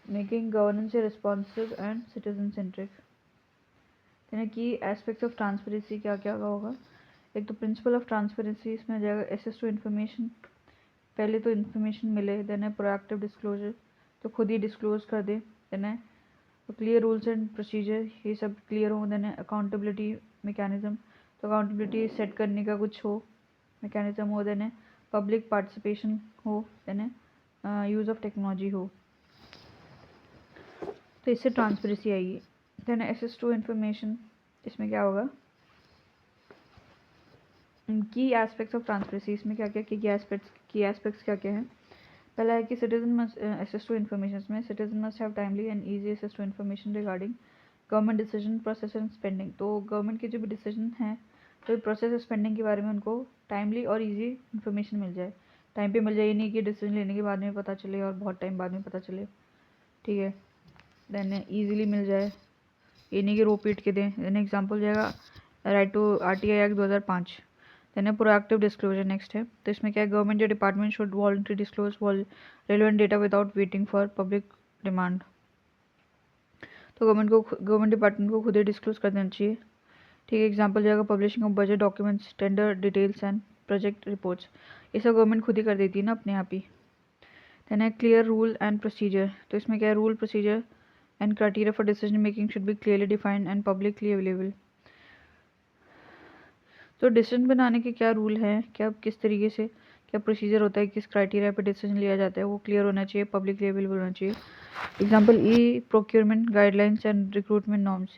making governance responsive and citizen centric. यानी कि aspects of transparency क्या क्या होगा, एक तो प्रिंसिपल ऑफ ट्रांसपेरेंसी, इसमें आ जाएगा एक्सेस टू इन्फॉर्मेशन, पहले तो इन्फॉर्मेशन मिले, देन है प्रोएक्टिव डिस्क्लोजर, तो खुद ही डिस्क्लोज कर दे, देन है क्लियर रूल्स एंड प्रोसीजर, ये सब क्लियर हो, देन अकाउंटेबिलिटी मैकेनिज्म, तो अकाउंटेबिलिटी सेट करने का कुछ हो, मैकेनिज्म हो, देन पब्लिक पार्टिसिपेशन हो, देन यूज़ ऑफ टेक्नोलॉजी हो, तो इससे ट्रांसपेरेंसी आएगी। देन एक्सेस टू इन्फॉर्मेशन, इसमें क्या होगा, की एस्पेक्ट्स ऑफ ट्रांसपेरेंसी, इसमें क्या क्या की एस्पेक्ट्स क्या क्या हैं। पहला है कि citizen must access to information में citizen must have timely and easy access to information regarding government decision process and spending. तो गवर्नमेंट के जो भी डिसीजन हैं, तो प्रोसेस और स्पेंडिंग के बारे में उनको टाइमली और ईजी इन्फॉर्मेशन मिल जाए, टाइम पे मिल जाए, ये नहीं कि डिसीजन लेने के बाद में पता चले और बहुत टाइम बाद में पता चले, ठीक है। देन ईजिली मिल जाए, ये नहीं कि रो पीट के दें। देन एग्जाम्पल जाएगा right to RTI act 2005। Then proactive disclosure next है, तो इसमें क्या है, गवर्नमेंट जो department should voluntary disclose relevant data without waiting for public demand. तो गवर्नमेंट डिपार्टमेंट को खुद ही डिस्क्लोज कर देना चाहिए, ठीक है। एग्जांपल जाएगा publishing of budget documents, tender details and project reports, ये सब गवर्नमेंट खुद ही कर देती है ना अपने आप ही। देन है क्लियर रूल एंड प्रोसीजर, तो इसमें क्या है, rule procedure and criteria for decision making should be clearly defined and publicly available. तो डिसीजन बनाने के क्या रूल हैं, क्या किस तरीके से क्या प्रोसीजर होता है, किस क्राइटेरिया पे डिसीजन लिया जाता है, वो क्लियर होना चाहिए, पब्लिकली अवेलेबल होना चाहिए। Example e procurement guidelines and recruitment norms,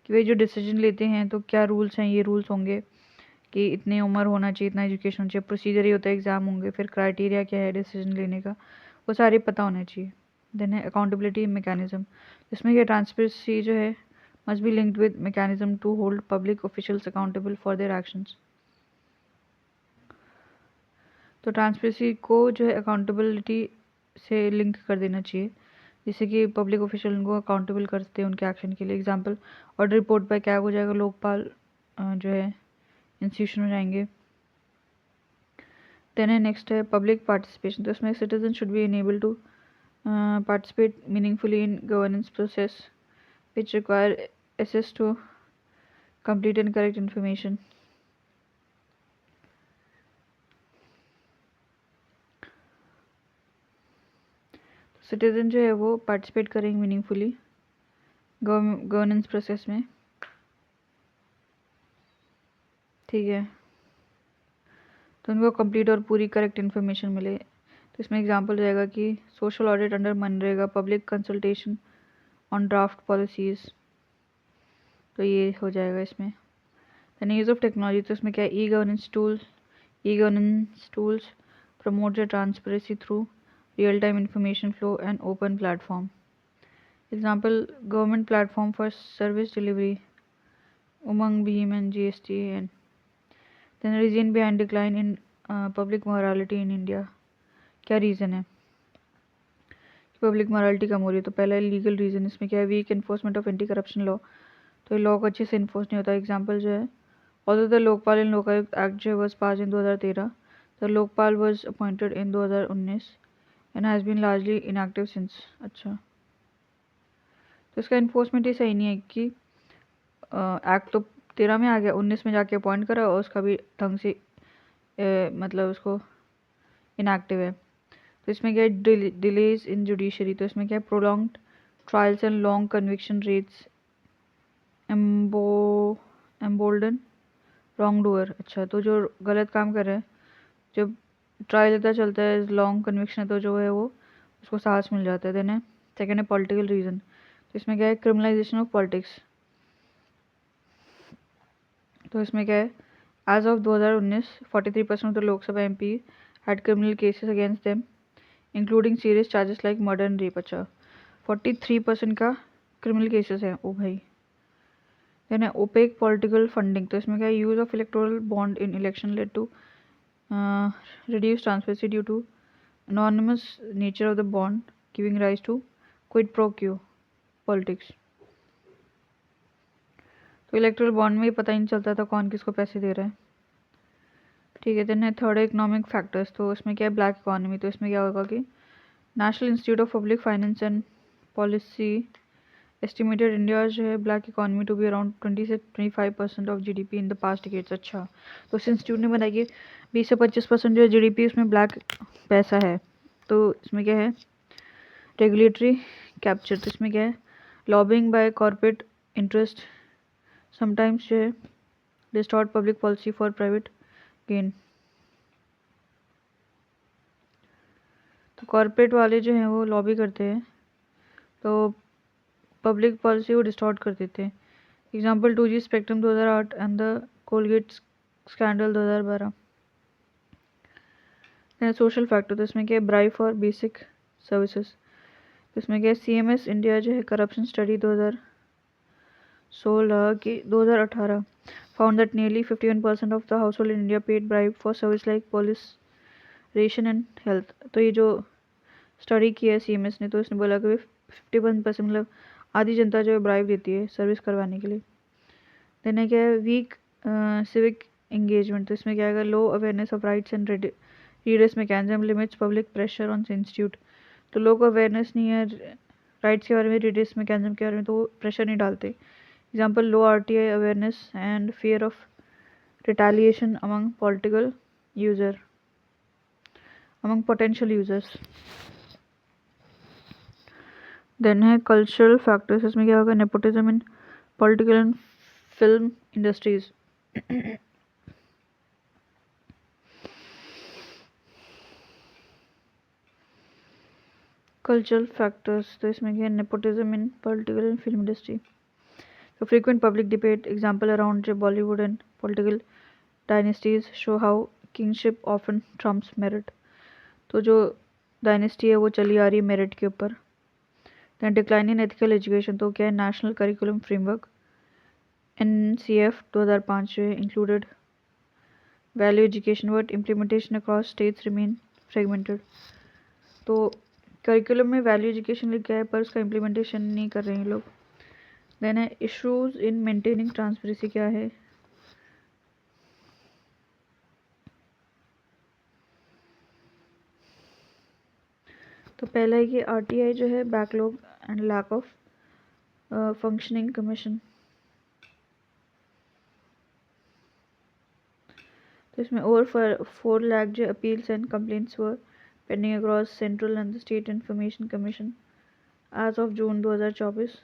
कि वे जो डिसीजन लेते हैं तो क्या रूल्स हैं, ये रूल्स होंगे कि इतनी उम्र होना चाहिए, इतना एजुकेशन होना चाहिए, प्रोसीजर ये होता है, एग्ज़ाम होंगे, फिर क्राइटेरिया क्या है डिसीजन लेने का, वो सारे पता होना चाहिए। देन है अकाउंटेबिलिटी मैकेनिज्म, इसमें क्या ट्रांसपेरेंसी जो है must be linked with mechanism to hold public officials accountable for their actions. तो ट्रांसपेरेंसी को जो है अकाउंटेबिलिटी से लिंक कर देना चाहिए, जिससे कि पब्लिक ऑफिशियल उनको अकाउंटेबल करते हैं उनके एक्शन के लिए। एग्जांपल ऑर्डर रिपोर्ट बाय क्या हो जाएगा, लोकपाल जो है इंस्टीट्यूशन हो जाएंगे। देन है नेक्स्ट है पब्लिक पार्टिसिपेशन, तो इसमें citizen should be enable to participate meaningfully in governance process which require access to complete and correct information। Citizen जो है वो पार्टिसिपेट करेंगे मीनिंगफुली गवर्नेंस प्रोसेस में, ठीक है, तो उनको कंप्लीट और पूरी करेक्ट इन्फॉर्मेशन मिले। तो इसमें एग्जांपल रहेगा कि social audit under MNREGA, public consultation on draft policies, तो ये हो जाएगा इसमें। दैन यूज़ ऑफ टेक्नोलॉजी, तो इसमें क्या है, e governance tools promote the transparency through real time information flow and open platform. Example government platform for service delivery, Umang, भीम and GSTN। Then reason behind decline in public morality in India, क्या reason है public morality कम हो रही है, तो पहला legal reason, इसमें क्या है, weak enforcement of anti corruption law, तो ये लॉ को अच्छे से इन्फोर्स नहीं होता। एग्जांपल जो है although the Lokpal and Lokayukta act जो was passed in 2013, the Lokpal was appointed in 2019 and has been largely inactive since. अच्छा, तो इसका इन्फोर्समेंट ही सही नहीं है कि एक्ट तो 13 में आ गया, 19 में जाके अपॉइंट करा और उसका भी ढंग से मतलब उसको इनएक्टिव है। तो इसमें क्या है, डिलेज इन जुडिशरी, तो इसमें क्या है, prolonged trials and long conviction rates embolden wrong doer. अच्छा, तो जो गलत काम कर रहे हैं, जब ट्रायल इतना चलता है, लॉन्ग कन्विक्शन है, तो जो है वो उसको साहस मिल जाता है। देन है सेकेंड है पॉलिटिकल रीज़न, तो इसमें क्या है, क्रिमिनलाइजेशन ऑफ पॉलिटिक्स, तो इसमें क्या है, as of 2019 43% of the Lok Sabha MP had criminal cases against them including serious charges like murder and rape. अच्छा, 43% का क्रिमिनल केसेस है, ओ भाई। देन है ओपेक पॉलिटिकल फंडिंग, तो इसमें क्या है, use of electoral bond in election led to reduce transparency due to anonymous nature of the bond, giving rise to quid pro quo politics। तो इलेक्टोरल बॉन्ड में ही पता ही नहीं चलता था कौन किसको पैसे दे रहा है, ठीक है। देन है थर्ड इकोनॉमिक फैक्टर्स, तो इसमें क्या है, ब्लैक इकोनॉमी, तो इसमें क्या होगा कि national institute of public finance and policy estimated India जो है black economy to be around 20 से 25% of GDP in the past decades. अच्छा, तो इस इंस्टीट्यूट ने बताया कि 20 से 25% जो GDP उसमें ब्लैक पैसा है। तो इसमें क्या है, रेगुलेटरी कैप्चर, तो इसमें क्या है, lobbying by corporate interest sometimes जो है distort public policy for private gain. तो कॉर्पोरेट वाले जो हैं वो लॉबी करते हैं, तो पब्लिक पॉलिसी को डिस्टॉर्ट कर देते हैं। Example 2G spectrum 2008 and the Colgate scandal 2012। Social factor, तो इसमें क्या है, ब्राइब फॉर बेसिक सर्विसेज, तो इसमें क्या है, CMS इंडिया जो है करप्शन स्टडी 2016 की 2018 found that nearly 51% of the house hold in India paid bribe for service like police, ration and health. तो ये जो स्टडी की है CMS ने, तो इसने बोला कि 51% मतलब आधी जनता जो है ब्राइब देती है सर्विस करवाने के लिए। देन है क्या है, वीक सिविक एंगेजमेंट, तो इसमें क्या है, low awareness of rights and redress mechanism limits public pressure on institute, तो लोगों को अवेयरनेस नहीं है राइट्स के बारे में, redress mechanism के बारे में, तो वो प्रेशर नहीं डालते। Example low RTI awareness and fear of retaliation among political user among potential users. Then है कल्चरल फैक्टर्स, इसमें क्या होगा, nepotism in political and film industries. Cultural factors, तो इसमें क्या है, nepotism in political and film industry, तो frequent public debate, example around Bollywood and political dynasties show how kingship often trumps merit. तो जो डायनेस्टी है वो चली आ रही है मेरिट के ऊपर. Then decline in ethical education, तो क्या है, नेशनल करिकुलम फ्रेमवर्क NCF 2005 जो है included value education but implementation across states remain fragmented. तो करिकुलम में वैल्यू एजुकेशन लिखा है पर उसका इम्प्लीमेंटेशन नहीं कर रहे हैं लोग. देन है इश्यूज इन मेंटेनिंग ट्रांसपेरेंसी, क्या है, तो पहला है कि RTI जो है backlog and lack of functioning commission. तो इसमें ओवर 4 लाख जो appeals and complaints were pending across central and state information commission as of June 2024,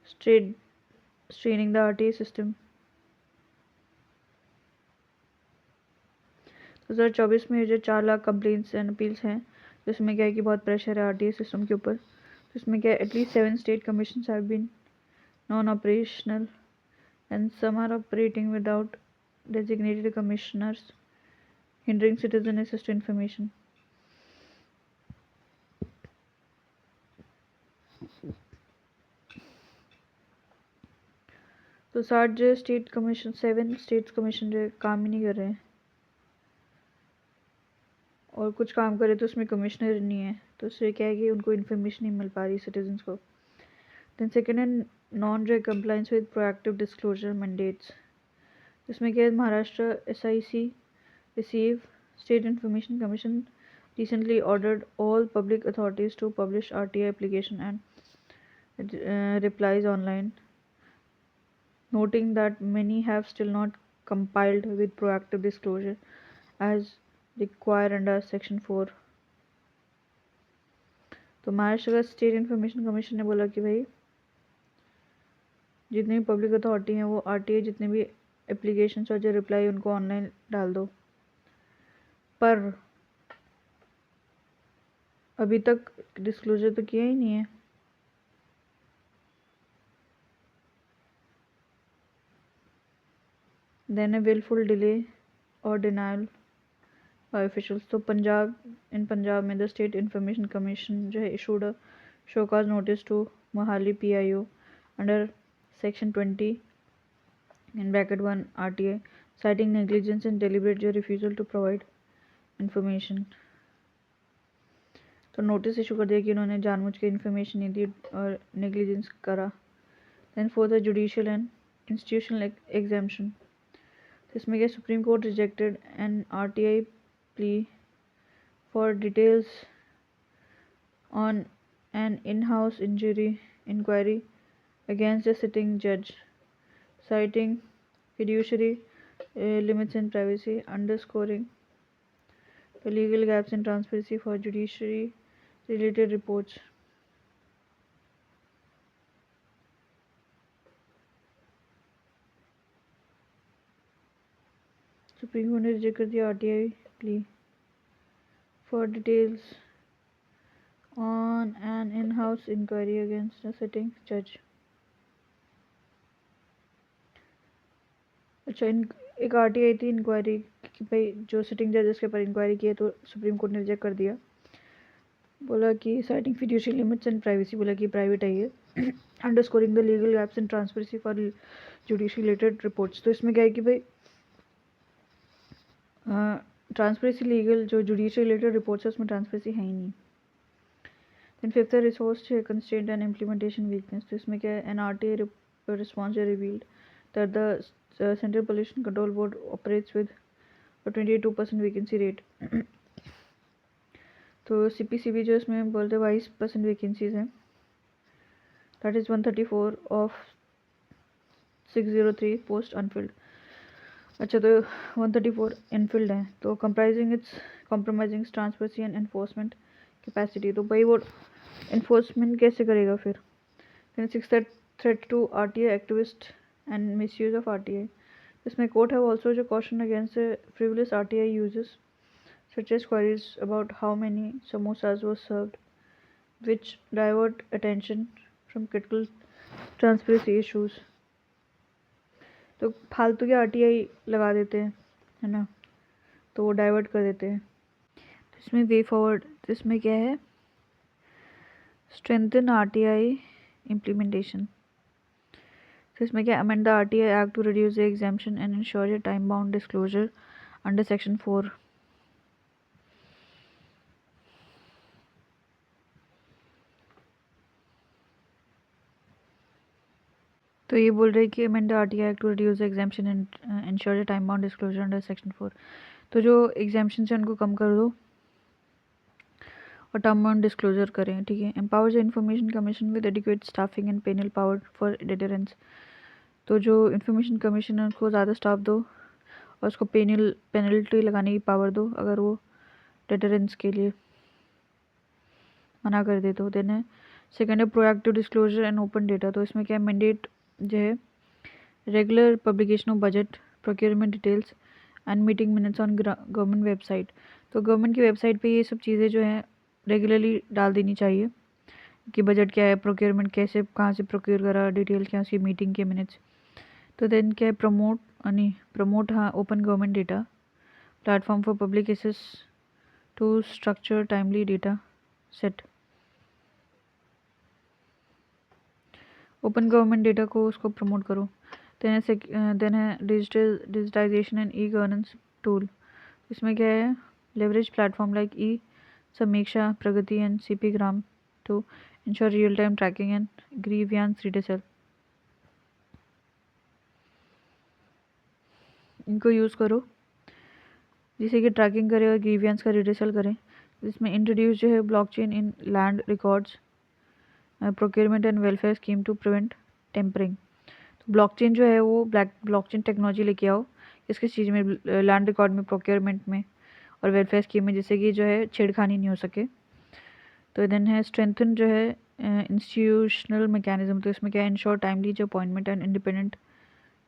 straining the RTI सिस्टम. 2024 में जो 4 लाख कंप्लेंट्स एंड अपील्स हैं, तो इसमें क्या है कि बहुत प्रेशर है RTI सिस्टम के ऊपर. तो इसमें क्या है, at least 7 state commission have been non operational and some are operating without designated commissioners, hindering citizen access to information. तो 60 जो स्टेट कमीशन, 7 स्टेट्स कमीशन जो काम ही नहीं कर रहे हैं, और कुछ काम करे तो उसमें कमिश्नर नहीं है, तो उससे क्या है कि उनको इन्फॉर्मेशन नहीं मिल पा रही सिटीजन्स को. देन सेकेंड है नॉन जो compliance with proactive disclosure mandates. इसमें क्या है, Maharashtra SIC receive State Information Commission recently ordered all public authorities to publish RTI application and replies online, noting that many have still not compiled with proactive disclosure as required under Section 4. तो महाराष्ट्र का state information commission ने बोला कि भाई जितनी भी public authority हैं वो RTI जितने भी एप्लीकेशन और जो रिप्लाई उनको ऑनलाइन डाल दो, पर अभी तक डिस्क्लोजर तो किया ही नहीं है. देन ए विलफुल डिले और डिनाइल बाय ऑफिशियल्स. तो पंजाब में द स्टेट इंफॉर्मेशन कमीशन जो है issued a show cause notice to Mohali PIO under section 20 in bracket 1 RTI citing negligence and deliberate जो refusal to provide information. तो नोटिस इशू कर दिया कि उन्होंने जानबूझ के इन्फॉर्मेशन नहीं दी और नेग्लिजेंस करा. Then for the judicial and institutional exemption, तो इसमें क्या, supreme court rejected an RTI plea for details on an in-house inquiry against a sitting judge, citing fiduciary limits in privacy, underscoring the legal gaps in transparency for judiciary related reports. Supreme court ने reject कर दिया RTI plea for details on an in-house inquiry against a sitting judge. अच्छा, एक RTI थी inquiry कि भाई जो sitting जजेस के ऊपर इंक्वायरी की है, तो सुप्रीम कोर्ट ने रिजेक्ट कर दिया. बोला कि citing fiduciary limits and privacy, बोला कि प्राइवेट है ये, underscoring the legal gaps in transparency for judiciary related reports. तो इसमें क्या है कि भाई ट्रांसपेरेंसी लीगल जो जुडिशरी रिलेटेड रिपोर्ट्स है उसमें ट्रांसपेरेंसी है ही नहीं. देन फिफ्थ है resource constraint and implementation weakness. तो इसमें क्या है, an RTI response revealed that the central pollution control board operates with 22% vacancy rate. तो CPCB जो इसमें बोलते 22% वैकेंसीज हैं, that is 134 of 603 post unfilled. अच्छा, तो 134 इनफिल्ड हैं, तो compromising transparency and enforcement capacity. तो भाई वो एनफोर्समेंट कैसे करेगा फिर. Six threat to RTI activist and misuse of RTI. इसमें कोर्ट है ऑल्सो जो caution against frivolous RTI uses such as queries about how many samosas were served, which divert attention from critical transparency issues. तो फालतू के RTI लगा देते हैं, है ना, तो वो डाइवर्ट कर देते हैं। तो इसमें वे फॉरवर्ड, तो इसमें क्या है, स्ट्रेंथन आरटीआई इम्प्लीमेंटेशन। तो इसमें क्या, amend the RTI act to reduce the exemption and ensure a time bound disclosure under section 4। तो ये बोल रहे हैं कि amend the RTI act to reduce the exemption and ensure the time bound disclosure under section 4। तो जो exemption है उनको कम कर दो और टर्म बाउंड डिस्क्लोजर करें, ठीक है। Empowers the information commission with adequate staffing and penal power for deterrence. तो जो इंफॉर्मेशन कमीशन है उसको ज़्यादा स्टाफ दो और उसको पेनल्टी लगाने की पावर दो अगर वो डिटरेंस के लिए मना कर दे तो। देन है सेकेंड है proactive disclosure and open data. तो इसमें क्या, मैंडेट जो है regular publication of budget, procurement details and meeting minutes on government website. तो गवर्नमेंट की वेबसाइट पे ये सब चीज़ें जो हैं रेगुलरली डाल देनी चाहिए कि बजट क्या है, प्रोक्योरमेंट कैसे कहाँ से प्रोक्योर करा, डिटेल क्या, उसकी मीटिंग के मिनट्स। तो देन क्या है, प्रमोट हाँ open government data platform for public access to structure timely data set. Open government data को उसको प्रमोट करो। देन है digitisation and e governance tool. इसमें क्या है, leverage platform like e Samiksha, Pragati and CP gram to ensure real time tracking and grievance redressal. इनको use करो जिससे कि ट्रैकिंग करे और ग्रीवियंस का रिड्यूसल करें। इसमें इंट्रोड्यूस जो है blockchain in land records, procurement and welfare scheme to prevent tampering. तो ब्लॉकचेन जो है वो ब्लॉकचेन टेक्नोलॉजी लेके आओ किस किस चीज़ में, लैंड रिकॉर्ड में, प्रोक्योरमेंट में और वेलफेयर स्कीम में, जिससे कि जो है छेड़खानी नहीं हो सके। तो देन है स्ट्रेंथन जो है इंस्टीट्यूशनल मैकेनिज्म। तो इसमें क्या है, इंश्योर टाइमली जो appointment and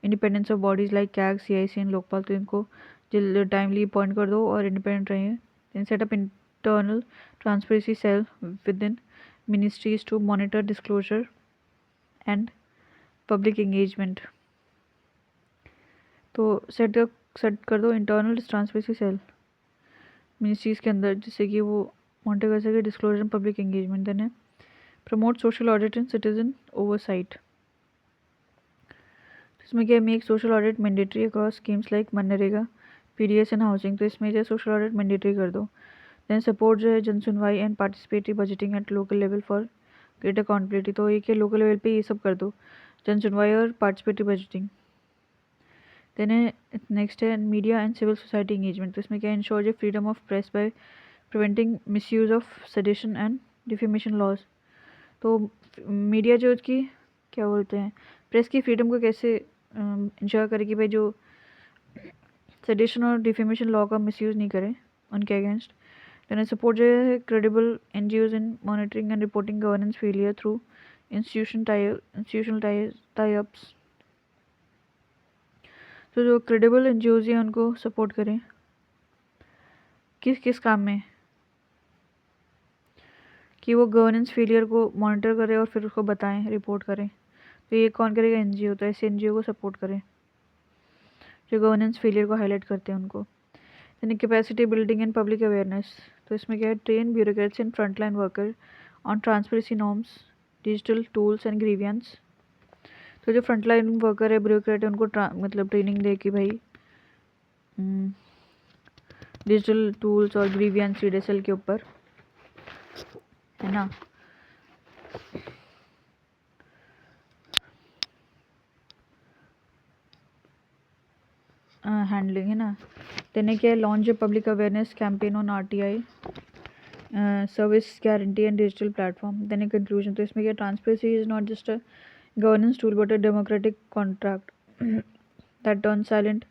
independence of bodies like CAG, CIC and Lokpal. तो इनको टाइमली अपॉइंट कर दो और इंडिपेंडेंट रहें। Then set up internal transparency cell within ministries to monitor disclosure and public engagement। तो सेट कर दो इंटरनल ट्रांसपेरेंसी सेल मिनिस्ट्रीज़ के अंदर जिससे कि वो मॉनिटर कर सके disclosure and public engagement. Then है promote social audit and citizen oversight. इसमें क्या, make social audit mandatory across schemes like MNREGA, PDS and housing. तो इसमें जो सोशल ऑडिट मैंडेटरी कर दो। देन सपोर्ट जो है जन सुनवाई and participatory budgeting eight local level for greater accountability. तो ये कि लोकल लेवल पे ये सब कर दो, जन सुनवाई और पार्टिसिपेटरी बजटिंग। देन है नेक्स्ट है media and civil society engagement. तो इसमें क्या, इंश्योर जो freedom of press by preventing misuse of sedition and defamation laws. तो मीडिया जो उसकी क्या बोलते हैं, प्रेस की फ्रीडम को कैसे इंश्योर करे कि भाई जो सेडिशन और डिफेमेशन लॉ का मिसयूज़ नहीं करें उनके अगेंस्ट। देन सपोर्ट जो है credible NGOs in monitoring and reporting governance failure through institutional tie ups. तो जो क्रेडिबल एनजीओज हैं उनको सपोर्ट करें किस किस काम में, कि वो गवर्नेंस फेलियर को मॉनिटर करें और फिर उसको बताएं, रिपोर्ट करें। तो ये कौन करेगा, एनजीओ। तो ऐसे एनजीओ को सपोर्ट करें जो गवर्नेंस फेलियर को हाईलाइट करते हैं उनको। यानी capacity building and public awareness. तो इसमें क्या है, train bureaucrats and frontline worker on transparency norms, digital tools and grievance. तो जो फ्रंटलाइन वर्कर है, ब्यूरोक्रेट है, उनको मतलब ट्रेनिंग दे कि भाई डिजिटल टूल्स और ग्रीवियंस रिड्यूसल के ऊपर, है ना। हैंडलिंग, है ना। देने क्या है, launch public awareness campaign on RTI service guarantee and digital platform. Then conclusion. तो इसमें क्या, transparency is not just a governance tool but a democratic contract that turns silent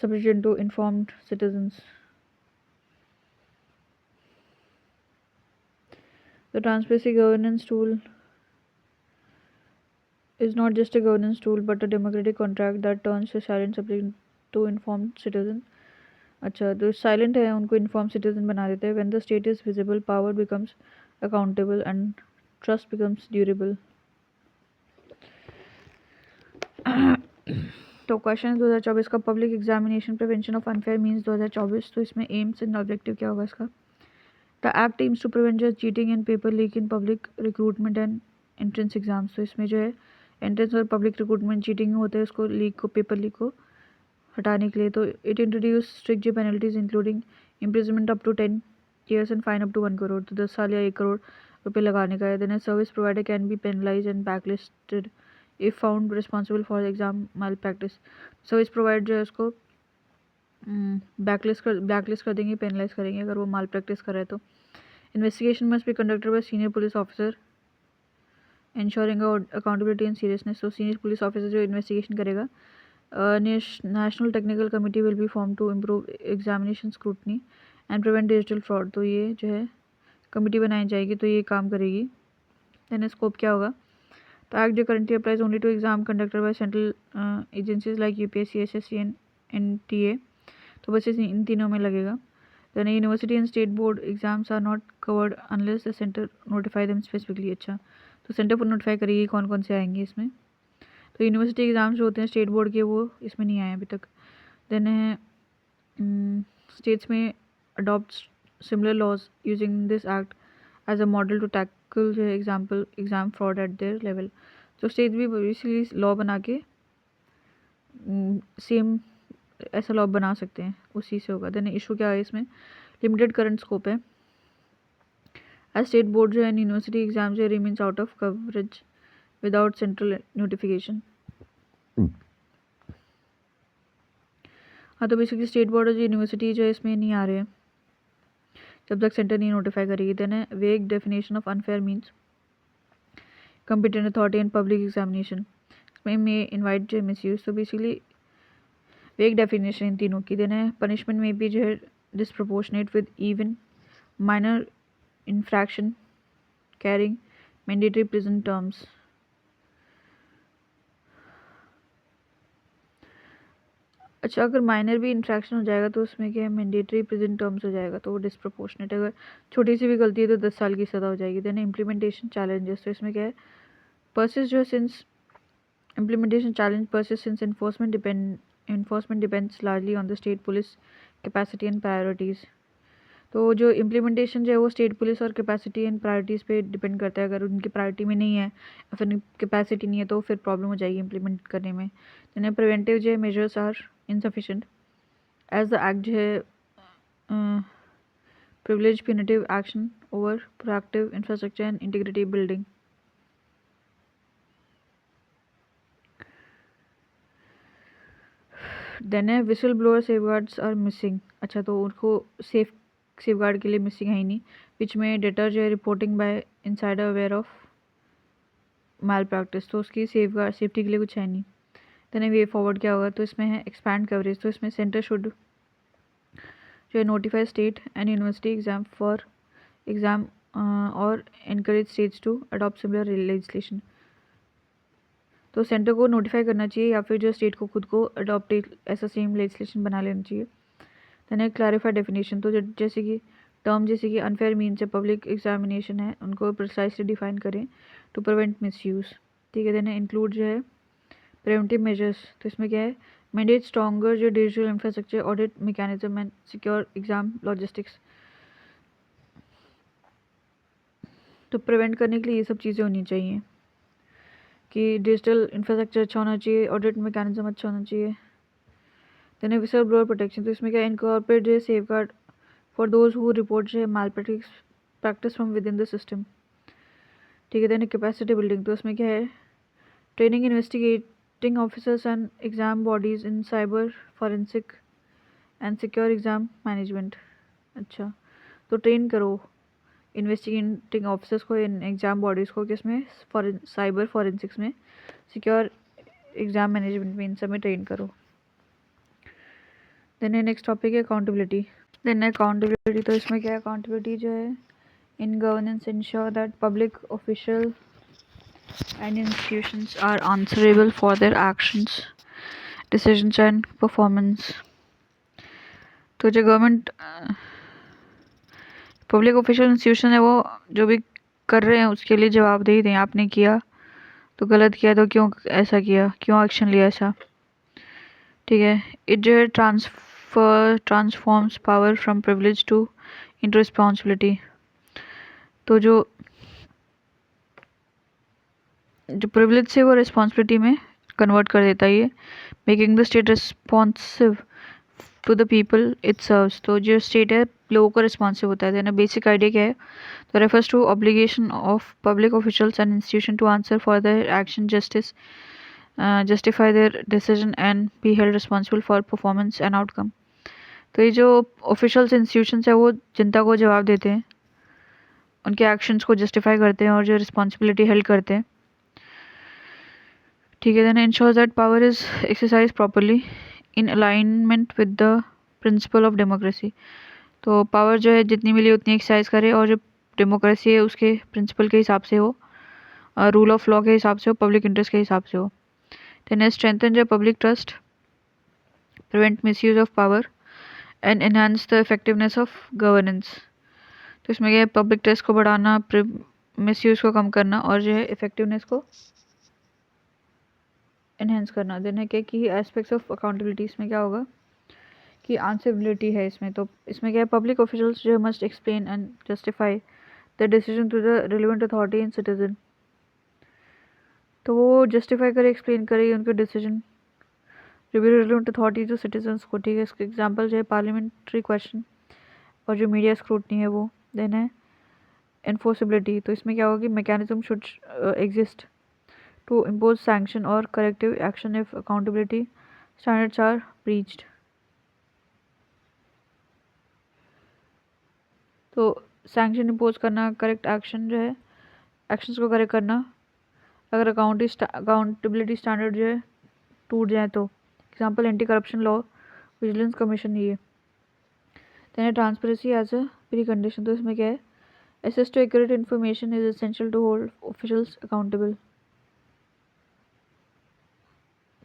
submission into informed citizens. The transparency governance tool is not just a governance tool but a democratic contract that turns a silent submission to informed citizen. अच्छा, जो silent है उनको inform citizen बना देते हैं। When the state is visible, power becomes accountable and trust becomes durable. तो question 2024 का public examination prevention of unfair means 2024, तो इसमें एम्स एंड ऑब्जेक्टिव क्या होगा इसका? The act aims to prevent just cheating and paper leak in public recruitment and entrance exams. तो इसमें जो है एंट्रेंस और पब्लिक रिक्रूटमेंट चीटिंग होते हैं, उसको लीक को, पेपर लीक को हटाने के लिए। तो it introduce strict penalties including imprisonment up to 10 years and fine up to 1 crore. तो 10 साल या 1 करोड़ रुपये लगाने का है। Then service provider can be penalise and blacklisted if found responsible for exam malpractice. Service provider जो है उसको ब्लैकलिस्ट कर देंगे, पेनलाइज करेंगे अगर वो माल प्रैक्टिस कर रहे हैं तो। Investigation must be conducted by senior police officer ensuring accountability and seriousness. तो सीनियर पुलिस ऑफिसर जो इन्वेस्टिगेशन करेगा। National technical committee will be form to improve examination scrutiny and prevent digital fraud. तो ये जो है कमिटी बनाई जाएगी, तो ये काम करेगी। देन स्कोप क्या होगा? तो एक्ट जो currently applies only to exam conducted by central agencies like UPSC, SSC and NTA. तो बस इन तीनों में लगेगा। Then university and state board exams are not covered unless the centre notify them specifically. अच्छा, तो सेंटर पर नोटिफाई करेगी कौन कौन से आएंगे इसमें। तो यूनिवर्सिटी एग्ज़ाम्स जो होते हैं स्टेट बोर्ड के, वो इसमें नहीं आए अभी तक। देन है स्टेट्स में adopt similar laws using this act as a model to tackle जो है exam fraud at their level. तो स्टेट भी बेसिकली लॉ बना के सेम ऐसा लॉ बना सकते हैं, उसी से होगा। देन इशू क्या है इसमें? लिमिटेड करंट स्कोप है। एज स्टेट बोर्ड जो है यूनिवर्सिटी एग्जाम जो है remains out of coverage without central notification. हाँ, तो बेसिकली स्टेट बोर्ड और यूनिवर्सिटी जो है इसमें नहीं आ रहे हैं जब तक सेंटर नहीं नोटिफाई करेगी। देन है वेग definition of unfair means competent authority and public examination। इसमें may invite जो misuse। तो बेसिकली वेग डेफिनेशन इन तीनों की। देना है पनिशमेंट में भी जो है disproportionate with even minor infarction carrying mandatory prison terms. अच्छा, अगर माइनर भी इन्फ्रैक्शन हो जाएगा तो उसमें क्या है, मैंडेटरी प्रिजन टर्म्स हो जाएगा, तो वो डिसप्रपोर्शनेट है। अगर छोटी सी भी गलती है तो 10 साल की सज़ा हो जाएगी। Then implementation challenges. तो इसमें क्या है, पर्सिस्ट जो है since implementation challenge persists since enforcement depends largely on the state police capacity and priorities। तो जो इम्प्लीमेंटेशन जो है वो स्टेट पुलिस और कैपेसिटी एंड प्रायोरिटीज़ पे डिपेंड करता है। अगर उनकी प्रायोरिटी में नहीं है या फिर कैपेसिटी नहीं है तो फिर प्रॉब्लम हो जाएगी इम्प्लीमेंट करने में। यानी प्रिवेंटिव जो है measures are insufficient as the act जो है privilege punitive action over proactive infrastructure and integrity building. Then है whistle blower safeguards are missing. अच्छा, तो उनको सेफगार्ड के लिए मिसिंग है ही नहीं, विच में डेटर जो है reporting by insider aware of malpractice. तो उसकी सेफ्टी के लिए कुछ है नहीं। देन वे फॉरवर्ड क्या होगा? तो इसमें है एक्सपैंड कवरेज। तो इसमें सेंटर शुड जो है notify state and university exam और encourage states to adopt similar legislation. तो सेंटर को नोटिफाई करना चाहिए या फिर जो स्टेट को खुद को अडॉप्ट ऐसा सेम लेजिस्लेशन बना लेना चाहिए। देन एक क्लैरिफाई डेफिनेशन। तो जैसे कि टर्म जैसे कि अनफेयर मीन्स है, पब्लिक एग्जामिनेशन है, उनको प्रिसाइसली डिफाइन करें टू प्रिवेंट मिसयूज़। ठीक है। देन इंक्लूड जो है प्रिवेंटिव मेजर्स। तो इसमें क्या है, मैंडेट स्ट्रॉन्गर जो digital infrastructure audit mechanism and secure exam logistics. तो प्रिवेंट करने के लिए ये सब चीज़ें होनी चाहिए कि डिजिटल इंफ्रास्ट्रक्चर अच्छा होना चाहिए, ऑडिट मैकेनिज्म अच्छा होना चाहिए। Then whistle blower protection. तो इसमें क्या है, इनकॉर्पोरेट जो है safe guard for those who report जो है malpractice from within the system. ठीक है। Then capacity building. तो इसमें क्या है, training investigating officers and exam bodies in cyber forensic and secure exam management. अच्छा, तो ट्रेन करो इन्वेस्टिगेटिंग ऑफिसर्स को, इन एग्जाम बॉडीज़ को, किसमें, साइबर फॉरेंसिक्स में, सिक्योर एग्जाम मैनेजमेंट में, इन सब में ट्रेन करो। देन नेक्स्ट टॉपिक है अकाउंटेबिलिटी। Then accountability. तो इसमें क्या है, अकाउंटेबिलिटी जो है in governance ensure that public official and institutions are answerable for their actions, decisions and performance. तो जो गवर्नमेंट पब्लिक ऑफिशियल इंस्टीट्यूशन है वो जो भी कर रहे हैं उसके लिए जवाबदेही दें। आपने किया तो गलत किया तो क्यों ऐसा किया, क्यों एक्शन लिया ऐसा, ठीक है। इट जो है transforms power from privilege to into responsibility. तो जो जो प्रिविलेज से वो रिस्पॉन्सिबिलिटी में कन्वर्ट कर देता है ये, making the state responsive to the people it serves. तो जो स्टेट है लोगों को रिस्पॉन्सिव होता है। देन बेसिक आइडिया क्या है, तो refers to obligation of public officials and institution to answer for their action, justice justify their decision and be held responsible for performance and outcome। तो ये जो ऑफिशियल्स इंस्टीट्यूशंस है वो जनता को जवाब देते हैं, उनके एक्शंस को जस्टिफाई करते हैं और जो रिस्पॉन्सिबिलिटी हेल्ड करते हैं, ठीक है। Then ensures that power is exercise properly in alignment with the principle of democracy. तो पावर जो है जितनी मिली उतनी एक्सरसाइज करे और जो डेमोक्रेसी है उसके प्रिंसिपल के हिसाब से हो, रूल ऑफ लॉ के हिसाब से हो, पब्लिक इंटरेस्ट के हिसाब से हो। देन स्ट्रेंथन जो public trust, prevent misuse of power and enhance the effectiveness of governance। तो इसमें क्या है, पब्लिक ट्रस्ट को बढ़ाना, मिसयूज को कम करना और जो है इफेक्टिवनेस को एनहेंस करना। देन है क्या कि एस्पेक्ट्स ऑफ अकाउंटेबिलिटी, इसमें क्या होगा कि आंसरेबिलिटी है इसमें। तो इसमें क्या है, पब्लिक ऑफिशियल्स जो must explain and justify the decision to the relevant authority and citizen. तो वो जस्टिफाई करे, एक्सप्लेन करे उनके डिसीजन जो भी रिलेवेंट अथॉरिटी जो सिटीजन्स को, ठीक है। इसके एग्जाम्पल जो है पार्लियामेंट्री क्वेश्चन और जो मीडिया स्क्रूटनी है वो। देन है एनफोर्सेबिलिटी, तो इसमें क्या होगा कि mechanism should exist to impose sanction और corrective action if accountability standards are breached. तो सैंक्शन इम्पोज करना, करेक्ट एक्शन जो है एक्शंस को करेक्ट करना अगर अकाउंटेबिलिटी स्टैंडर्ड जो है टूट जाए तो। Example anti corruption law, vigilance commission, ये। Then transparency as a pre condition, तो इसमें क्या है, access to accurate information is essential to hold officials accountable।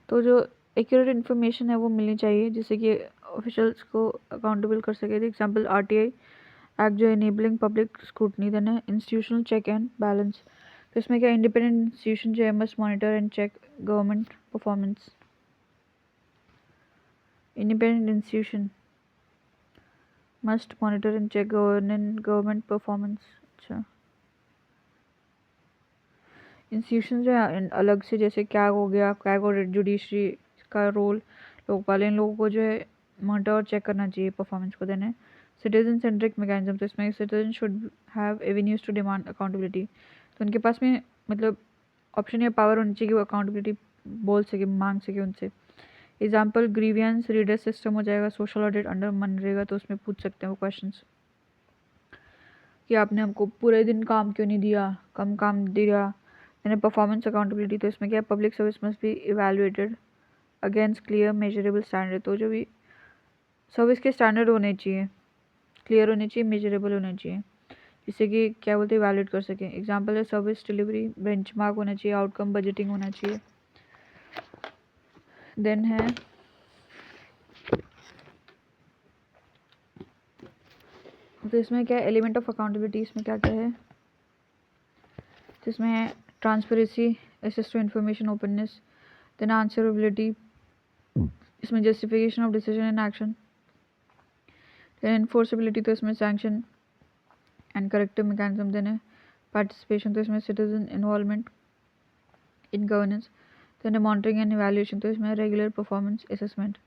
तो जो accurate information है वो मिलनी चाहिए जिससे कि ऑफिशियल्स को अकाउंटेबल कर सके। एग्जाम्पल आरटीआई एक्ट जो इनेबलिंग पब्लिक स्क्रूटनी। देन है इंस्टीट्यूशनल चेक एंड बैलेंस, तो इसमें क्या इंडिपेंडेंट इंस्टीट्यूशन जो है must monitor and check government performance. Independent institution must monitor and check government performance. अच्छा, इंस्टीट्यूशन जो है अलग से, जैसे कैग हो गया, कैग और जुडिशरी का रोल लोकपाल, इन लोगों को जो है मॉनिटर और चेक करना चाहिए परफॉर्मेंस को। देना है सिटीजन सेंट्रिक मैकेनिज्म, तो इसमें citizen should have avenues to demand accountability. तो उनके पास में मतलब ऑप्शन या पावर होनी चाहिए कि वो अकाउंटेबिलिटी बोल सके, मांग सके उनसे। एग्जाम्पल ग्रीवियंस रीडर सिस्टम हो जाएगा, सोशल ऑडिट अंडर मनरेगा, तो उसमें पूछ सकते हैं वो क्वेश्चन कि आपने हमको पूरे दिन काम क्यों नहीं दिया, कम काम दिया। यानी परफॉर्मेंस अकाउंटेबिलिटी, तो इसमें क्या है, public service must be evaluated against clear measurable standard. तो जो भी सर्विस के स्टैंडर्ड होने चाहिए, क्लियर होने चाहिए, मेजरेबल होने चाहिए, जिससे कि क्या बोलते हैं इवेलुएट कर सकें। एग्जाम्पल है सर्विस डिलीवरी, बेंचमार्क होना चाहिए, आउटकम बजटिंग होना चाहिए। देन है तो इसमें क्या एलिमेंट ऑफ अकाउंटेबिलिटी, इसमें क्या क्या है, जिसमें है transparency, access to information, openness. Then answerability, इसमें justification of decision and action. Then enforceability, तो इसमें sanction and corrective mechanism. Then है पार्टिसिपेशन, तो इसमें citizen involvement in governance. Then है मॉनिटरिंग एंड इवैल्यूएशन, तो इसमें रेगुलर परफॉर्मेंस असेसमेंट।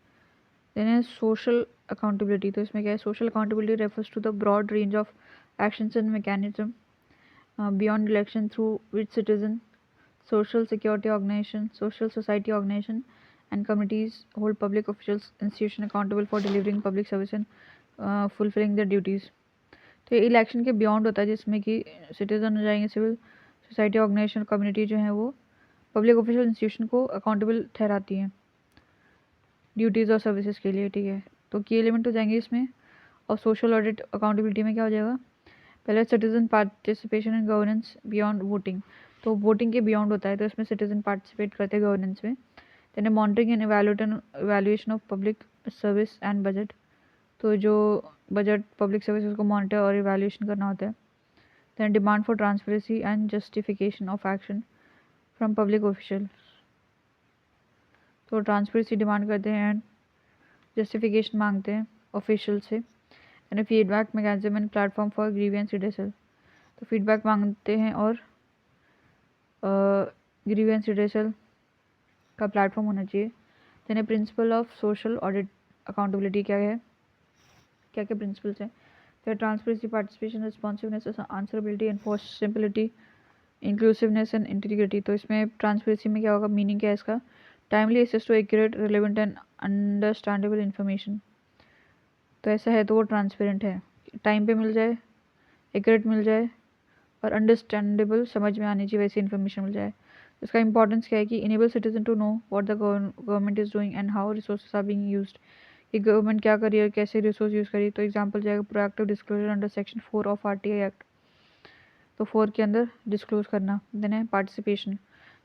देन है सोशल अकाउंटेबिलिटी, तो इसमें क्या है, social accountability refers to the broad range of actions and mechanism beyond election through which citizen, social security organization, social society organization and committees hold public officials institution accountable for delivering public service and fulfilling their duties। तो ये election के beyond होता है जिसमें कि citizen हो जाएंगे, civil society organisation, community जो है वो पब्लिक ऑफिशियल इंस्टीट्यूशन को अकाउंटेबल ठहराती हैं ड्यूटीज़ और सर्विसेज के लिए, ठीक है। तो की एलिमेंट हो जाएंगे इसमें। और सोशल ऑडिट अकाउंटेबिलिटी में क्या हो जाएगा, पहले citizen participation in governance beyond voting, तो वोटिंग के बियॉन्ड होता है, तो इसमें सिटीजन पार्टिसिपेट करते हैं गवर्नेंस में। Then monitoring and evaluation of public service and budget, तो जो बजट पब्लिक सर्विसेज को मॉनिटर और इवैल्यूएशन करना होता है। Then demand for transparency and justification of action from public official, तो ट्रांसपेरेंसी डिमांड करते हैं एंड जस्टिफिकेशन मांगते हैं ऑफिशियल से। And feedback mechanism and platform for grievance redressal, तो फीडबैक मांगते हैं और ग्रीवेंस रिड्रेसल का प्लेटफॉर्म होना चाहिए। Then principle of social audit accountability क्या है, क्या क्या प्रिंसिपल्स हैं। तो transparency, participation, responsiveness, answerability, enforceability, inclusiveness and integrity. तो इसमें ट्रांसपेरेंसी में क्या होगा, मीनिंग क्या है इसका, timely access to accurate, relevant and understandable information. तो ऐसा है तो वो ट्रांसपेरेंट है, टाइम पे मिल जाए, एक्यूरेट मिल जाए और अंडरस्टैंडेबल, समझ में आनी चाहिए वैसी इन्फॉर्मेशन मिल जाए। इसका इंपॉर्टेंस क्या है कि enable citizen to know what the government is doing and how resources are being used, कि गवर्नमेंट क्या कर रही है और कैसे रिसोर्स यूज़ करी। तो एग्जांपल जाएगा proactive disclosure under section 4 of RTI act, तो 4 के अंदर डिस्क्लोज करना। देन है पार्टिसिपेशन,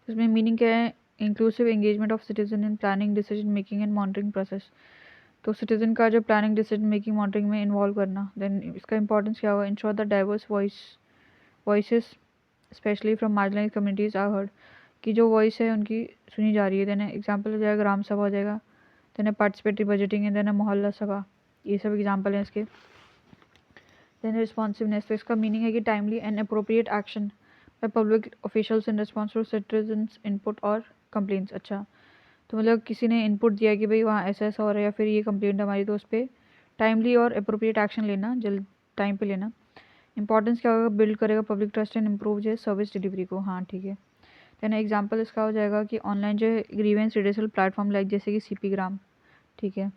इसमें मीनिंग क्या है, inclusive engagement of citizen in planning, decision making and monitoring process. तो सिटीजन का जो प्लानिंग, डिसीजन मेकिंग, मॉनिटरिंग में इन्वॉल्व करना। देन इसका इंपॉर्टेंस क्या होगा, ensure the diverse voices specially from marginalise communities are heard, की जो वॉइस है उनकी सुनी जा रही है। देन एग्जाम्पल हो जाएगा ग्राम सभा हो जाएगा, देन पार्टिसिपेटरी बजटिंग है, देन मोहल्ला सभा, ये सब एग्जाम्पल हैं इसके। देन रिस्पॉन्सिवनेस, तो इसका मीनिंग है कि timely and appropriate action by public officials in response to citizens input और कंप्लेंट्स। अच्छा, तो मतलब किसी ने इनपुट दिया कि भाई वहाँ ऐसा ऐसा हो रहा है या फिर ये कंप्लेंट हमारी, तो उस पर टाइमली और अप्रोप्रिएट एक्शन लेना, जल्द टाइम पे लेना। इंपॉर्टेंस क्या होगा, बिल्ड करेगा पब्लिक ट्रस्ट एंड इम्प्रूव जो है सर्विस डिलीवरी को। हाँ ठीक है। देन एग्जांपल इसका हो जाएगा कि ऑनलाइन जो है ग्रीवेंस रिड्रेसल प्लेटफॉर्म लाइक जैसे कि सीपी ग्राम, ठीक है।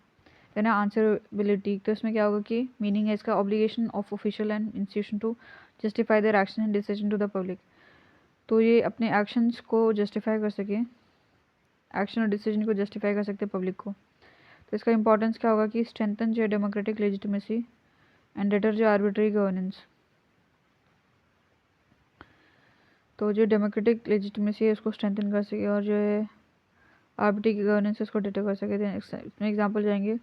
देन आंसरेबिलिटी, तो इसमें क्या होगा कि मीनिंग है इसका obligation of official and institution to justify their action and decision to the public, तो ये अपने एक्शंस को जस्टिफाई कर सके, एक्शन और डिसीजन को जस्टिफाई कर सकते पब्लिक को। तो इसका इंपॉर्टेंस क्या होगा कि स्ट्रेंथन जो डेमोक्रेटिक लेजिटिमेसी एंड डेटर जो आर्बिट्री गवर्नेंस, तो जो डेमोक्रेटिक लेजिटिमेसी है उसको स्ट्रेंथन कर सके और जो है आर्बिट्री की गवर्नेंस इसको डेटर कर सके। इसमें एग्जाम्पल जाएंगे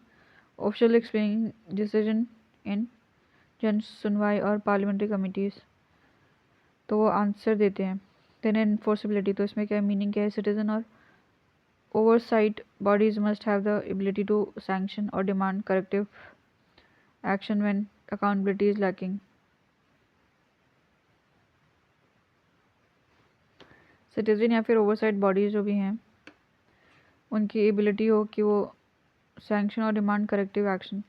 ऑफिशियल एक्सप्लेनिंग डिसीजन इन जन सुनवाई और पार्लियामेंट्री कमिटीज़, तो वो आंसर देते हैं। देन एनफोर्सेबिलिटी, तो इसमें क्या मीनिंग क्या है, सिटीजन और oversight bodies must have the ability to sanction or demand corrective action when accountability is lacking. Citizen या फिर ओवरसाइट बॉडीज जो भी हैं उनकी एबिलिटी हो कि वो सैंक्शन और डिमांड करेक्टिव एक्शन,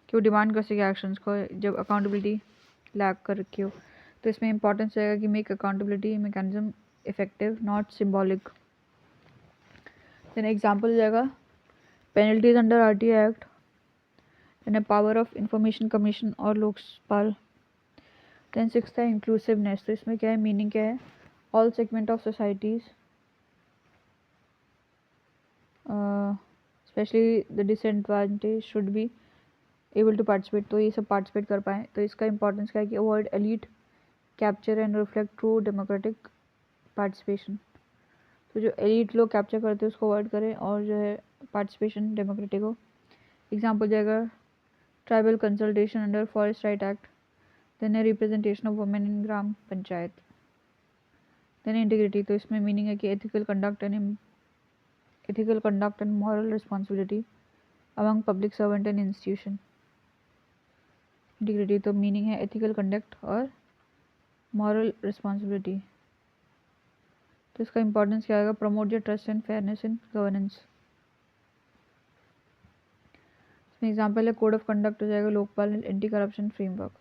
कि वो डिमांड कर सके एक्शंस को जब अकाउंटेबिलिटी लैक कर रखी हो। तो इसमें इंपॉर्टेंस रहेगा कि make accountability mechanism effective not symbolic. Then example हो जाएगा penalties under RTI act, then power of information commission और लोकपाल। देन 6 है इंक्लूसिवनेस, तो इसमें क्या है, मीनिंग क्या है, all segment of societies specially the disadvantage should be able to participate, तो ये सब पार्टिसिपेट कर पाएँ। तो इसका इंपॉर्टेंस क्या है कि avoid elite capture and reflect true democratic participation, तो जो एलीट लोग कैप्चर करते हैं उसको अवॉइड करें और जो है पार्टिसिपेशन डेमोक्रेटिक हो। एग्जाम्पल जाएगा tribal consultation under forest right act, then representation of women in gram panchayat. Then integrity, तो इसमें मीनिंग है कि ethical conduct and moral responsibility among public servant and institution. Integrity, तो मीनिंग है एथिकल कंडक्ट और moral responsibility. तो इसका इंपॉर्टेंस क्या आएगा, promote the trust and fairness in governance. इसमें एग्जाम्पल है कोड ऑफ कंडक्ट हो जाएगा Lokpal anti corruption framework.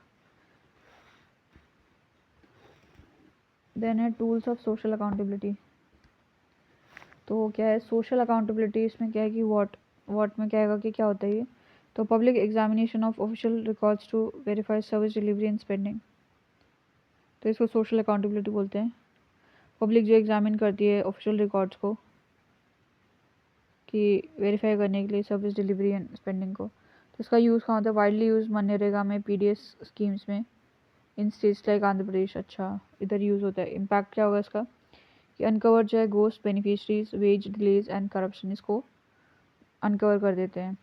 Then है टूल्स ऑफ सोशल अकाउंटेबिलिटी, तो क्या है सोशल अकाउंटेबिलिटी, इसमें क्या है कि वॉट में क्या है कि क्या होता है ये, तो public examination of official records to verify service delivery and spending, तो इसको सोशल अकाउंटेबिलिटी बोलते हैं। पब्लिक जो एग्जामिन करती है ऑफिशियल रिकॉर्ड्स को कि वेरीफाई करने के लिए सर्विस डिलीवरी एंड स्पेंडिंग को। तो इसका यूज़ कहाँ होता है, वाइडली यूज़ मनरेगा में, पीडीएस स्कीम्स में इन स्टेट्स लाइक आंध्र प्रदेश। अच्छा, इधर यूज़ होता है। इम्पैक्ट क्या होगा इसका कि अनकवर जो है ghost beneficiaries wage delays and corruption, इसको अनकवर कर देते हैं।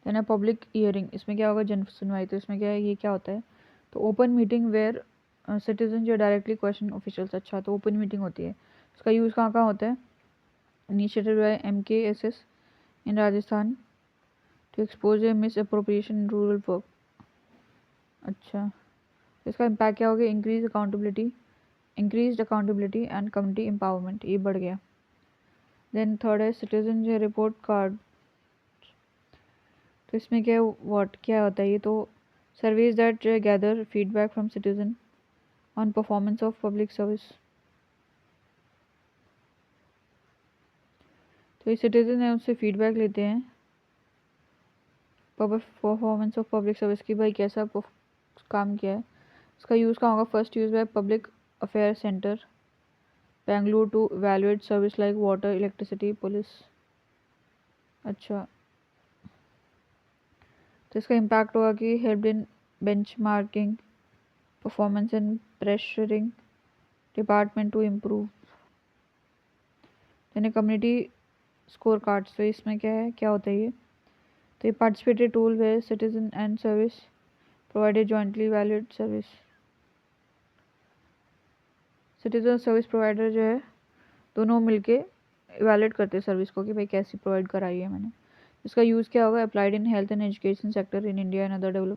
है ना। पब्लिक हियरिंग, इसमें क्या होगा, जन सुनवाई। तो इसमें क्या है, ये क्या होता है, तो ओपन मीटिंग वेयर सिटीजन जो डायरेक्टली क्वेश्चन ऑफिशियल्स। अच्छा, तो ओपन मीटिंग होती है, इसका यूज़ कहाँ कहाँ होता है, initiated by MKSS in Rajasthan to expose a misappropriation in rural work. अच्छा, इसका इम्पैक्ट क्या हो गया, increase accountability and community empowerment, ये बढ़ गया। देन थर्ड है सिटीजन जो रिपोर्ट कार्ड। तो इसमें क्या क्या होता है ये, तो service that gather feedback from citizen on performance of public service. तो ये सिटीजन है उससे फीडबैक लेते हैं परफॉर्मेंस ऑफ पब्लिक सर्विस की, भाई कैसा काम किया है। इसका यूज़ कहाँ होगा, first use by public affair centre Bengaluru to evaluate service like water, electricity, police. अच्छा, तो इसका इम्पैक्ट होगा कि help in benchmarking performance and pressuring department to improve. यानी कम्युनिटी स्कोर कार्ड्स, तो इसमें क्या है, क्या होता है ये, तो ये पार्टिसिपेटरी टूल है citizen and service provided jointly valid service. Citizen service provider जो है दोनों मिलके इवैल्यूएट करते हैं सर्विस को कि भाई कैसी प्रोवाइड कराई है मैंने। इसका यूज़ क्या होगा, applied in health and education sector in India and other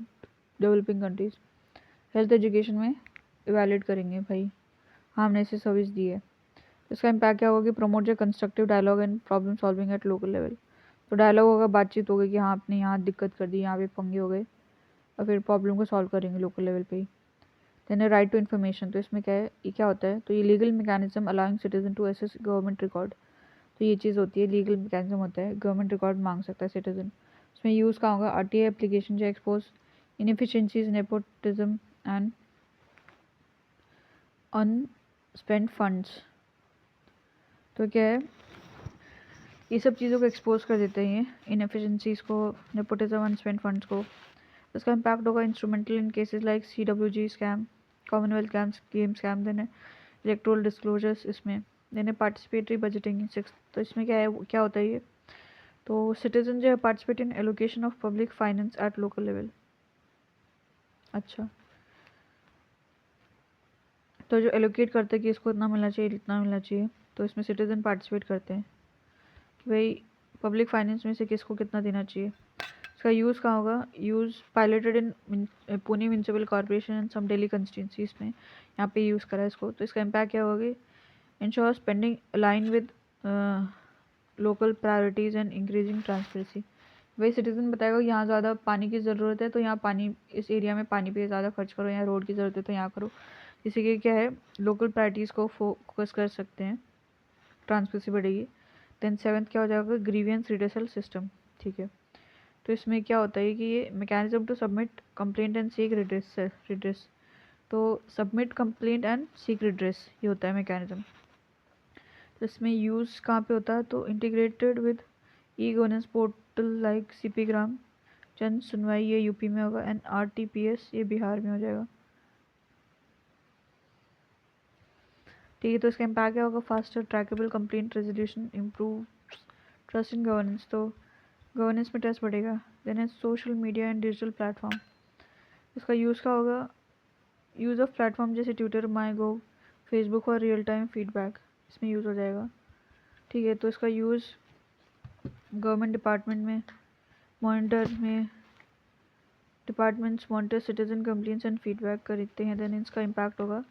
developing countries. Health education में इवैल्यूएट करेंगे भाई, हाँ हमने इसे सर्विस दी है। इसका इम्पैक्ट क्या होगा कि प्रमोट जो constructive dialogue and problem solving at local level. तो डायलॉग होगा, बातचीत होगी कि हाँ आपने यहाँ दिक्कत कर दी, यहाँ पे पंगे हो गए, और फिर प्रॉब्लम को सॉल्व करेंगे लोकल लेवल पे ही। देन राइट टू इन्फॉर्मेशन, तो इसमें क्या है, ये क्या होता है, तो ये legal mechanism allowing citizen to access government record. तो ये चीज़ होती है, लीगल मैकेनिज्म होता है, गवर्नमेंट रिकॉर्ड मांग सकता है सिटीजन। उसमें यूज़ कहाँ होगा, RTA एप्लीकेशन जो expose inefficiencies, nepotism and unspent funds. तो क्या है, ये सब चीज़ों को एक्सपोज कर देते हैं, ये इनएफिशिएंसीज को, नेपोटिज्म, अनस्पेंट फंड्स को। इसका इम्पैक्ट होगा instrumental in cases like CWG scam, commonwealth game scam, then electoral disclosures. इसमें देन पार्टिसिपेटरी बजटिंग 6। तो इसमें क्या है, क्या होता है ये, तो सिटीजन जो है participate in allocation of public finance eight local level. अच्छा, तो जो एलोकेट करते हैं कि इसको इतना मिलना चाहिए, इतना मिलना चाहिए, तो इसमें सिटीजन पार्टिसिपेट करते हैं कि भाई पब्लिक फाइनेंस में से किसको कितना देना चाहिए। इसका यूज़ कहाँ होगा, use piloted in Pune municipal corporation and some Delhi constituencies में, यहाँ पे यूज़ करा है इसको। तो इसका इम्पैक्ट क्या होगा, ensure spending align with local priorities and increasing transparency. वही सिटीजन बताएगा यहाँ ज़्यादा पानी की ज़रूरत है तो यहाँ पानी, इस एरिया में पानी पे ज़्यादा खर्च करो, यहाँ रोड की ज़रूरत है तो यहाँ करो। इसी के क्या है, लोकल प्रायोरिटीज़ को फोकस कर सकते हैं, ट्रांसपेरेंसी बढ़ेगी। देन 7th क्या हो जाएगा, ग्रीवियंस रिड्रेसल सिस्टम। ठीक है, तो इसमें क्या होता है कि ये mechanism to submit complaint and seek redress. तो submit complaint and seek redress, ये होता है मैकेनिज्म। तो इसमें यूज़ कहाँ पे होता है, तो integrated with e-governance portal like CP ग्राम, जन सुनवाई ये यूपी में होगा, एंड RTPS ये बिहार में हो जाएगा। ठीक है, तो इसका इम्पैक्ट क्या होगा, faster trackable complaint resolution, improve trust इन गवर्नेंस। तो गवर्नेंस में ट्रस्ट बढ़ेगा। देन है social media and digital platform. इसका यूज़ का होगा, यूज़ ऑफ प्लेटफॉर्म जैसे ट्विटर, माईगोव, फेसबुक और रियल टाइम फीडबैक, इसमें यूज़ हो जाएगा। ठीक है, तो इसका यूज़ गवर्नमेंट डिपार्टमेंट में departments monitor citizen complaints and feedback करते हैं। देन इसका इम्पैक्ट होगा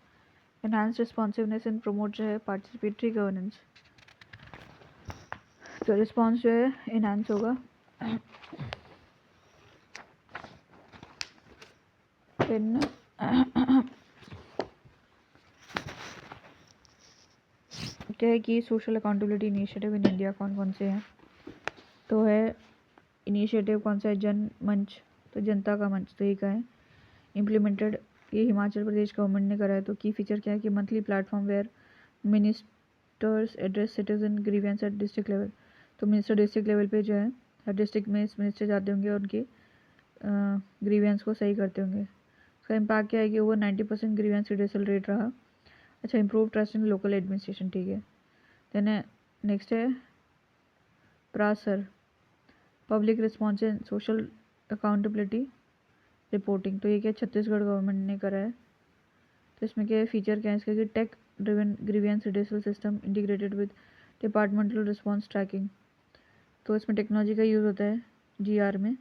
एनहांस रिस्पॉन्सिवनेस एंड प्रमोट जो है पार्टिसिपेटरी गवर्नेंस। तो रिस्पॉन्स जो है इनहांस होगा। फिर क्या है कि social accountability initiative in India कौन कौन से हैं, तो है इनिशिएटिव कौन सा है, जन मंच, तो जनता का मंच, तो ये का है इम्प्लीमेंटेड, ये हिमाचल प्रदेश गवर्नमेंट ने करा है। तो की फीचर क्या है कि monthly platform where ministers address citizen grievance at district level. तो मिनिस्टर डिस्ट्रिक्ट लेवल पे जो है, हर डिस्ट्रिक्ट में मिनिस्टर जाते होंगे और उनके ग्रीवेंस को सही करते होंगे। इसका इम्पैक्ट क्या है कि ओवर 90% ग्रीवेंस रिड्यूसल रेट रहा। अच्छा, improve trust in local administration. ठीक है, देन नेक्स्ट है प्रासर, public response and social accountability reporting. तो ये क्या छत्तीसगढ़ गवर्नमेंट ने करा है। तो इसमें क्या फीचर क्या है इसका कि tech driven grievance redressal system integrated with departmental response tracking. तो इसमें टेक्नोलॉजी का यूज़ होता है जीआर में,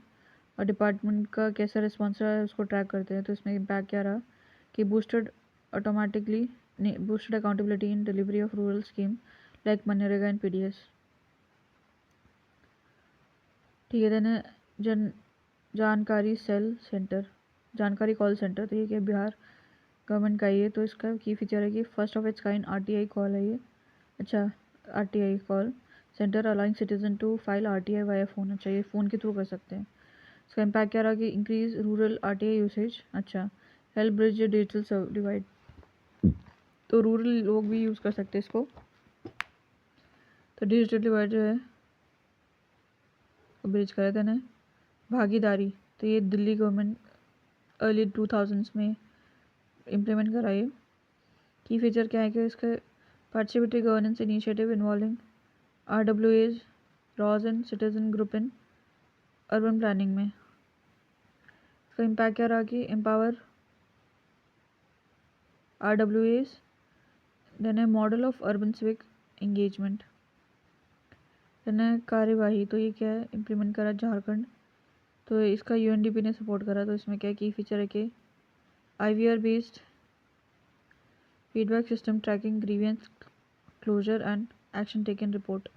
और डिपार्टमेंट का कैसा रिस्पॉन्स रहा है उसको ट्रैक करते हैं। तो इसमें इम्पैक्ट क्या रहा कि boosted accountability in delivery of rural scheme like MNREGA and PDS. ठीक है। देन जानकारी सेल सेंटर, जानकारी कॉल सेंटर। तो ये क्या बिहार गवर्नमेंट का ही है। तो इसका की फीचर है कि first of its kind RTI call है ये। अच्छा, RTI call centre allowing citizen to file RTI via phone. अच्छा, ये फ़ोन के थ्रू कर सकते हैं। इसका इम्पैक्ट क्या रहा कि इंक्रीज रूरल आरटीआई यूसेज। अच्छा, हेल्प ब्रिज डिजिटल डिवाइड। तो रूरल लोग भी यूज़ कर सकते हैं इसको। तो डिजिटल डिवाइड जो है ब्रिज करे थे ना। भागीदारी, तो ये दिल्ली गवर्नमेंट अर्ली 2000s में इम्प्लीमेंट कराई। की फीचर क्या है कि इसका participatory governance initiative involving RWAs, रॉज and citizen group in urban planning में। इसका इम्पैक्ट क्या रहा कि एम्पावर RWAs, देन है model of urban civic engagement, then है कार्यवाही। तो ये क्या है इम्प्लीमेंट करा झारखंड। तो इसका UNDP ने सपोर्ट करा। तो इसमें क्या की फीचर है कि IVR based feedback system tracking grievance closure and action taken report.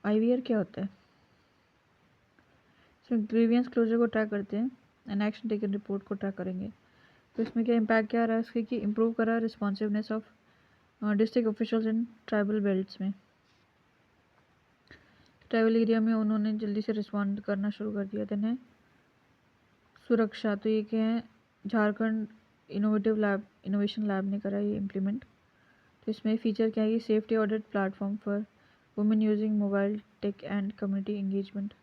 IVR क्या होता है? इसमें ग्रीवियंस क्लोजर को ट्रैक करते हैं एंड एक्शन टेकन रिपोर्ट को ट्रैक करेंगे। तो इसमें क्या इम्पैक्ट क्या आ रहा है इसके कि इम्प्रूव करा responsiveness of district officials in tribal belts में। ट्राइबल एरिया में उन्होंने जल्दी से रिस्पॉन्ड करना शुरू कर दिया। देन है सुरक्षा। तो ये क्या है झारखंड इनोवेशन लैब ने करा ये इम्प्लीमेंट। तो इसमें फीचर क्या है कि safety audit platform for women using mobile tech and community engagement.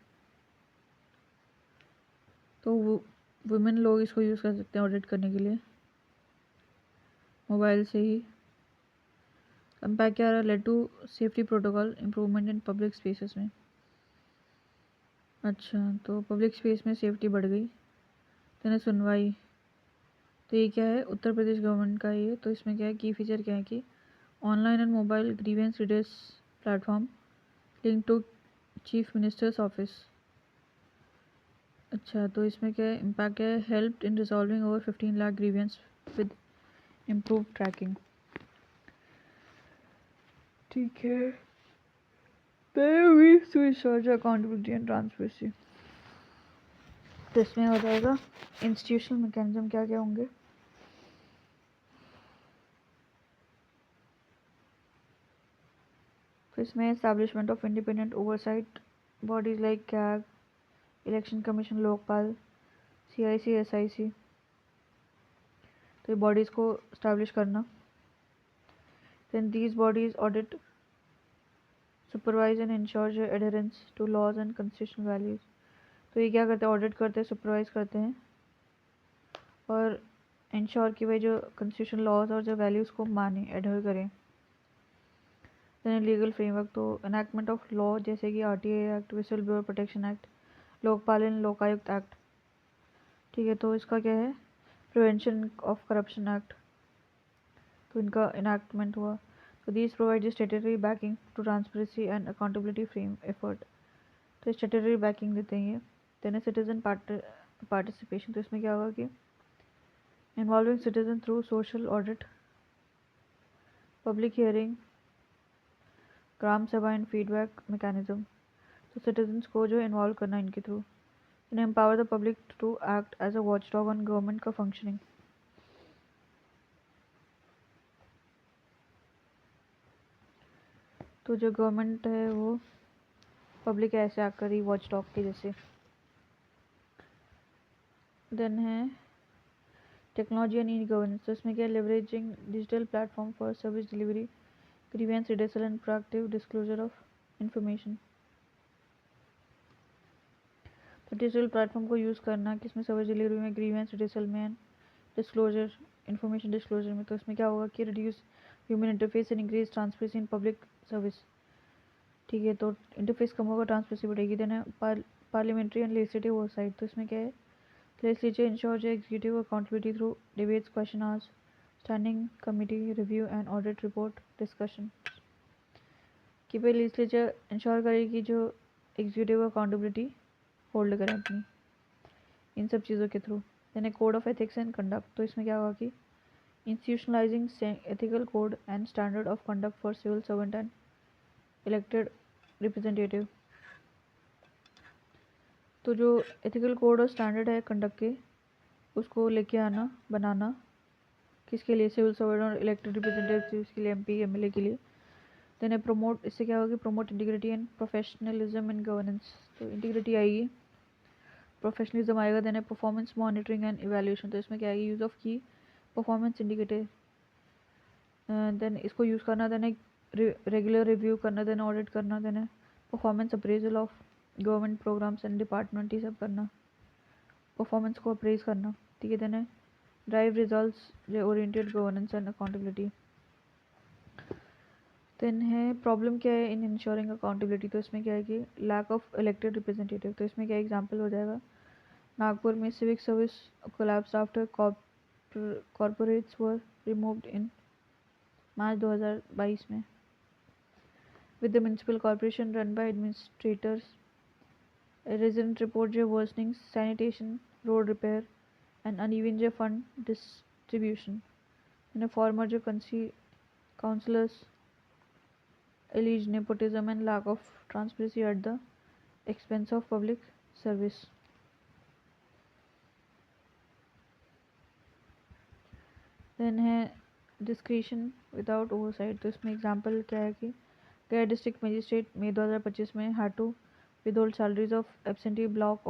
तो वुमेन लोग इसको यूज़ कर सकते हैं ऑडिट करने के लिए मोबाइल से ही। इम्पैक्ट क्या रहा led to safety protocol improvement in public spaces में। अच्छा, तो पब्लिक स्पेस में सेफ्टी बढ़ गई। तो सुनवाई, तो ये क्या है उत्तर प्रदेश गवर्नमेंट का ये। तो इसमें क्या है की फीचर क्या है कि online and mobile grievance redress platform link to chief minister's office. अच्छा, तो इसमें क्या है इम्पैक्ट है help in resolving over 15 lakh grievance with improve tracking. ठीक है। Accountability and transparency. तो इसमें हो जाएगा इंस्टीट्यूशनल मैकेनिज्म क्या क्या होंगे। तो इसमें establishment of independent oversight bodies like CAG, election commission, Lokpal, CIC, SIC। तो ये बॉडीज़ को इस्टेब्लिश करना। Then these bodies audit, supervise and ensure adherence to laws and constitutional values. तो ये क्या करते हैं ऑडिट करते हैं, सुपरवाइज करते हैं और इंश्योर कि भाई जो कॉन्स्टिट्यूशन लॉज और जो वैल्यूज़ को माने एडहेर करें। देन लीगल फ्रेमवर्क, तो एनैक्टमेंट ऑफ लॉ जैसे कि RTA act, whistle blower protection act, Lokpal and Lokayukta act. ठीक है। तो इसका क्या है प्रिवेंशन ऑफ करप्शन एक्ट, तो इनका इनैक्टमेंट हुआ। तो these provide statutory backing to transparency and accountability frame effort. तो स्टेटरी बैकिंग देते हैं ये। देन सिटीजन पार्टिसिपेशन, तो इसमें क्या होगा कि involving citizen through social audit, public hearing, gram sabha and feedback mechanism. तो सिटीजन्स को जो इन्वॉल्व करना इनके through. And empower the public to act as a watchdog on government का फंक्शनिंग। तो जो गवर्नमेंट है वो पब्लिक ऐसे एक्ट करी वॉचडॉग के जैसे। देन है टेक्नोलॉजी एंड ई गवर्नेंस। तो इसमें क्या leveraging digital platform for service delivery, grievance redressal and proactive disclosure of information. तो डिजिटल प्लेटफॉर्म को यूज़ करना किसमें सर्विस डिलीवरी में, ग्रीवेंस रिड्यूसल में एंड डिस्क्लोजर, इंफॉर्मेशन डिस्क्लोजर में। तो इसमें क्या होगा कि reduce human interface and increase transparency in public service. ठीक है, तो इंटरफेस कम होगा, ट्रांसपेरेंसी बढ़ेगी। देन है पार्लियामेंट्री एंड लेजिस्लेटिव ओवरसाइट, तो इसमें क्या है, legislature ensures executive accountability through debates, question hours, standing committee review and audit report discussion. कि भाई लेजिस्लेचर इंश्योर करे कि जो एग्जीक्यूटिव अकाउंटेबिलिटी होल्ड करें अपनी इन सब चीज़ों के through. Then code of ethics and conduct, तो इसमें क्या होगा कि institutionalising ethical code and standard of conduct for civil servant and elected representative. तो जो एथिकल कोड और स्टैंडर्ड है कंडक्ट के, उसको लेके आना, बनाना किसके लिए, सिविल सर्वेंट और इलेक्टेड रिप्रेजेंटेटिव के लिए, एमपी एमएलए के लिए। देन प्रमोट, इससे क्या होगा, promote integrity and professionalism in governance, तो इंटीग्रिटी आएगी, प्रोफेशनलिज्म आएगा। Then performance monitoring and evaluation, तो इसमें क्या आएगी, use of key performance indicator, then इसको यूज़ करना, देन रेगुलर रिव्यू करना, देन ऑडिट करना, then performance appraisal of government programs and department, ये सब करना, परफॉर्मेंस को अप्रेज करना। ठीक है, then drive results oriented governance and accountability. Then है प्रॉब्लम क्या है इन इंश्योरिंग अकाउंटेबिलिटी, तो इसमें क्या है कि लैक ऑफ इलेक्टेड रिप्रेजेंटेटिव, तो इसमें क्या एग्जांपल हो जाएगा, नागपुर में civic service collapse after corporates were removed in March 2022 में, with the municipal corporation run by administrators. A resident report जो worsening sanitation, road repair, and uneven जो fund distribution. And a former जो councillors alleged nepotism and lack of transparency at the expense of public service. Then है discretion without oversight, तो इसमें example क्या है कि गया डिस्ट्रिक्ट मजिस्ट्रेट मई 2025 में had to withhold salaries of absentee block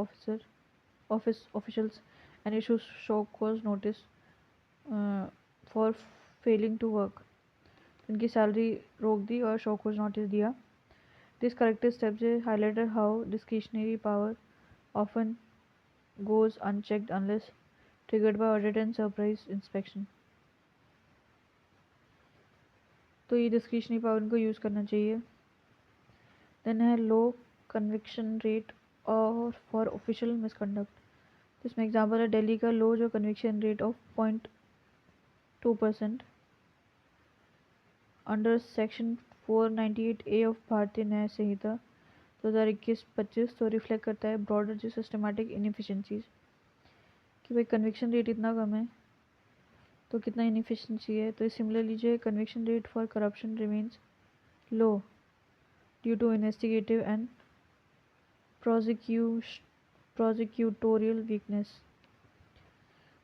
office officials and issue show cause notice for failing to work, उनकी salary रोक दी और शो कॉज नोटिस दिया। This corrective steps highlighted how discretionary power often goes unchecked unless triggered by audit and surprise inspection। तो ये discretionary power को use करना चाहिए। Then है लो कन्विक्शन रेट और फॉर ऑफिशियल मिसकंडक्ट, इसमें एग्जांपल है दिल्ली का लो जो conviction rate of 0.2% under section 498A of भारतीय न्याय संहिता 2021-25, तो रिफ्लेक्ट करता है ब्रॉडर जो सिस्टमैटिक इनएफिशिएंसीज कि भाई कन्विक्शन रेट इतना कम है तो कितना इनएफिशिएंसी है। तो सिमिलरली जो conviction rate for corruption remains low due to investigative and prosecutorial weakness,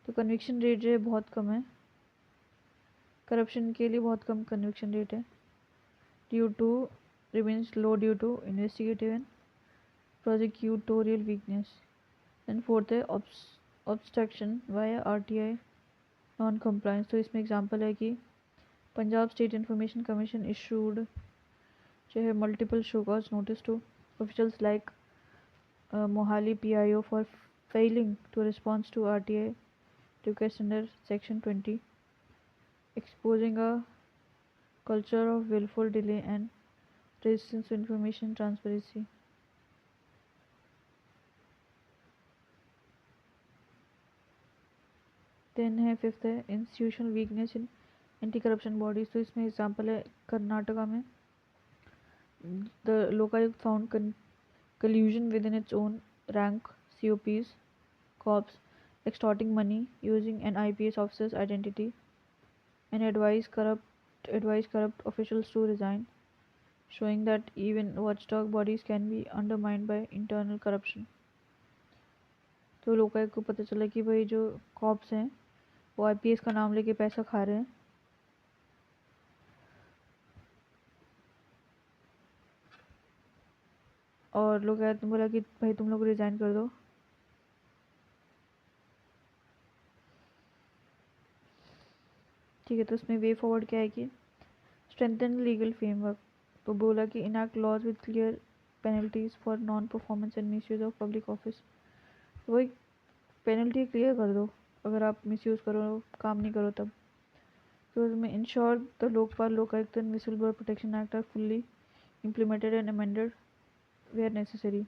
तो कन्विक्शन रेट जो है बहुत कम है, करप्शन के लिए बहुत कम कन्विक्शन रेट है, due to remains low due to investigative and prosecutorial weakness. And fourth है obstruction via RTI non compliance, तो इसमें एग्जांपल है कि Punjab state information commission issued जो है multiple show cause notice to officials like Mohali PIO for failing to response to RTI request under section 20, exposing a culture of willful delay and resistance to information transparency। Then है fifth है institutional weakness in anti corruption bodies, तो इसमें example है कर्नाटका में the Lokayukta found collusion within its own rank COPs cops extorting money using an IPS officer's identity and advise corrupt officials to resign, showing that even watchdog bodies can be undermined by internal corruption। तो लोकायुक्त को पता चला कि भाई जो cops हैं वो IPS का नाम लेके पैसा खा रहे हैं और लोकायुक्त ने बोला कि भाई तुम लोग रिजाइन कर दो। ठीक है, तो इसमें वे फॉरवर्ड क्या है कि स्ट्रेंथन लीगल फ्रेमवर्क, तो बोला कि enact laws with clear penalties for non performance and misuse of public office, तो वही पेनल्टी क्लियर कर दो अगर आप मिसयूज़ करो, काम नहीं करो तब। तो इसमें ensure the Lokpal Lokayukta and whistle blower protection act are fully implemented and amended where necessary।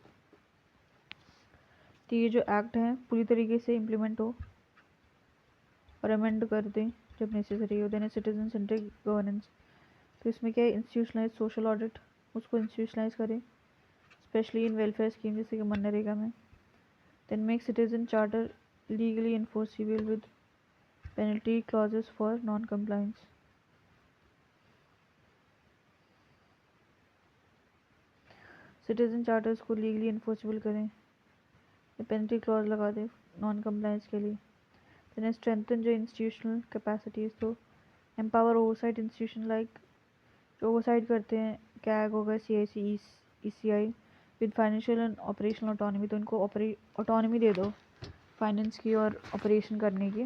तो ये जो एक्ट है पूरी तरीके से इम्प्लीमेंट हो और अमेंड कर दें जब नेसेसरी हो। देन सिटीजन सेंट्रिक गवर्नेंस, तो इसमें क्या है, इंस्टीट्यूशनलाइज सोशल ऑडिट, उसको इंस्टीट्यूशनलाइज करें स्पेशली इन वेलफेयर स्कीम जैसे कि मनरेगा में। Then make citizen charter legally enforceable with penalty clauses for non compliance. Citizen charters को लीगली इन्फोर्सिबल करें, पेनल्टी क्लॉज लगा दे नॉन कंप्लायंस के लिए। देन स्ट्रेंथन जो इंस्टीट्यूशनल कैपेसिटीज, तो एम्पावर ओवरसाइट इंस्टीट्यूशन लाइक जो ओवरसाइट करते हैं कैग हो गए, CIC, ECI with financial and operational autonomy, तो इनको ऑटोनॉमी दे दो फाइनेंस की और ऑपरेशन करने की,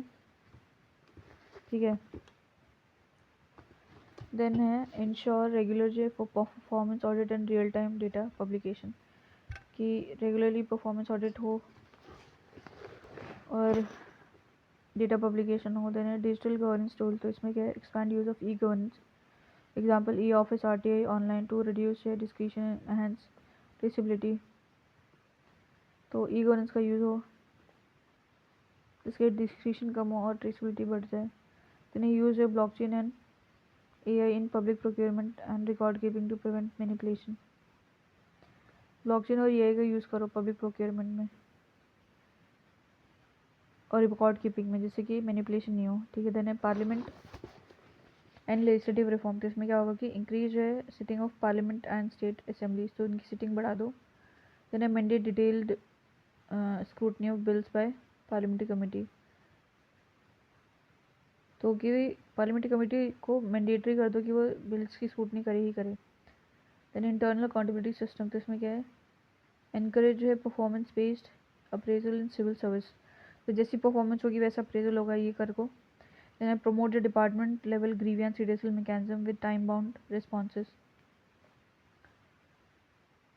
ठीक है। देन है इंश्योर रेगुलर जो performance audit and real time data publication, कि रेगुलरली परफॉर्मेंस ऑडिट हो और डेटा पब्लिकेशन हो। देन है डिजिटल गवर्नेंस टूल, तो इसमें क्या है, expand use of e governance, example e office, RTI online to reduce discretion enhance traceability, तो ई गवर्नेंस का यूज़ हो जिसके डिस्क्रिप्शन कम हो और ट्रेसिबिलिटी बढ़ जाए। देन यूज है blockchain and AI in public procurement and record keeping to prevent manipulation। Blockchain और AI का यूज़ करो पब्लिक प्रोक्योरमेंट में और रिकॉर्ड कीपिंग में, जिससे कि मैनिपुलेशन नहीं हो, ठीक है। देन है पार्लियामेंट एंड लेजिस्लेटिव रिफॉर्म, तो इसमें क्या होगा कि इंक्रीज है sitting of parliament and state assemblies, तो उनकी सिटिंग बढ़ा दो। देन है mandate detailed scrutiny of bills by parliamentary committee, तो कि पार्लियामेंट्री कमेटी को मैंडेटरी कर दो कि वो बिल्स की स्क्रूटनी करे ही करे। देन इंटरनल अकाउंटेबिलिटी सिस्टम, तो इसमें क्या है, एनकरेज जो है performance based appraisal in civil service, तो जैसी परफॉर्मेंस होगी वैसा अप्रेजल होगा, ये कर को। Then promote the department level grievance redressal mechanism with time bound responses,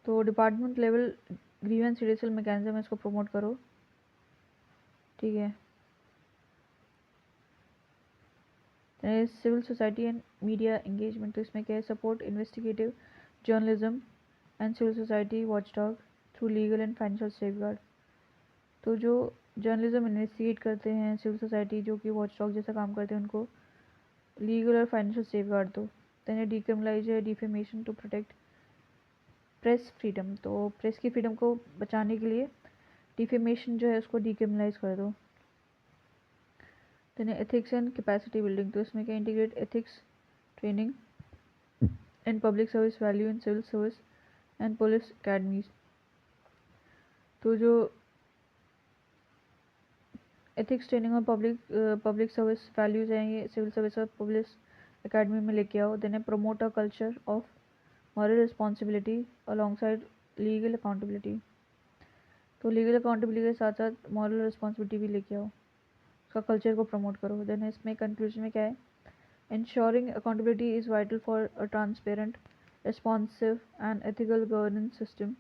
तो department level grievance redressal mechanism इसको प्रमोट करो, ठीक है। Civil society and media engagement, तो इसमें क्या है, support investigative journalism and civil society watchdog through legal and financial safeguard, तो जो जर्नलिज्म इन्वेस्टिगेट करते हैं, सिविल सोसाइटी जो कि वॉचडॉग जैसा काम करते हैं, उनको लीगल और फाइनेंशियल सेफगार्ड दो। देन डीक्रिमिनलाइज है defamation to protect press freedom, तो प्रेस की फ्रीडम को बचाने के लिए डिफेमेशन जो है उसको डीक्रिमिनलाइज कर दो। Then ethics and capacity building, तो इसमें क्या, integrate ethics training and public service value in civil service and police academies, तो जो एथिक्स ट्रेनिंग और पब्लिक सर्विस वैल्यूज हैं ये सिविल सर्विस और पुलिस अकेडमी में लेके आओ। Then promote a culture of moral responsibility alongside legal accountability, तो लीगल अकाउंटेबिलिटी के साथ साथ मॉरल रिस्पॉन्सिबिलिटी भी लेके आओ, उसका कल्चर को प्रमोट करो। देन इसमें कंक्लूजन में क्या है, ensuring accountability is vital for a transparent, responsive and ethical governance system।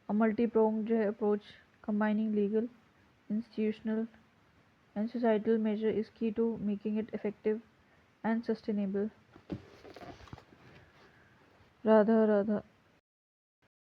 A multi-pronged जो है approach combining legal, institutional and societal measure is key to making it effective and sustainable। Radha Radha.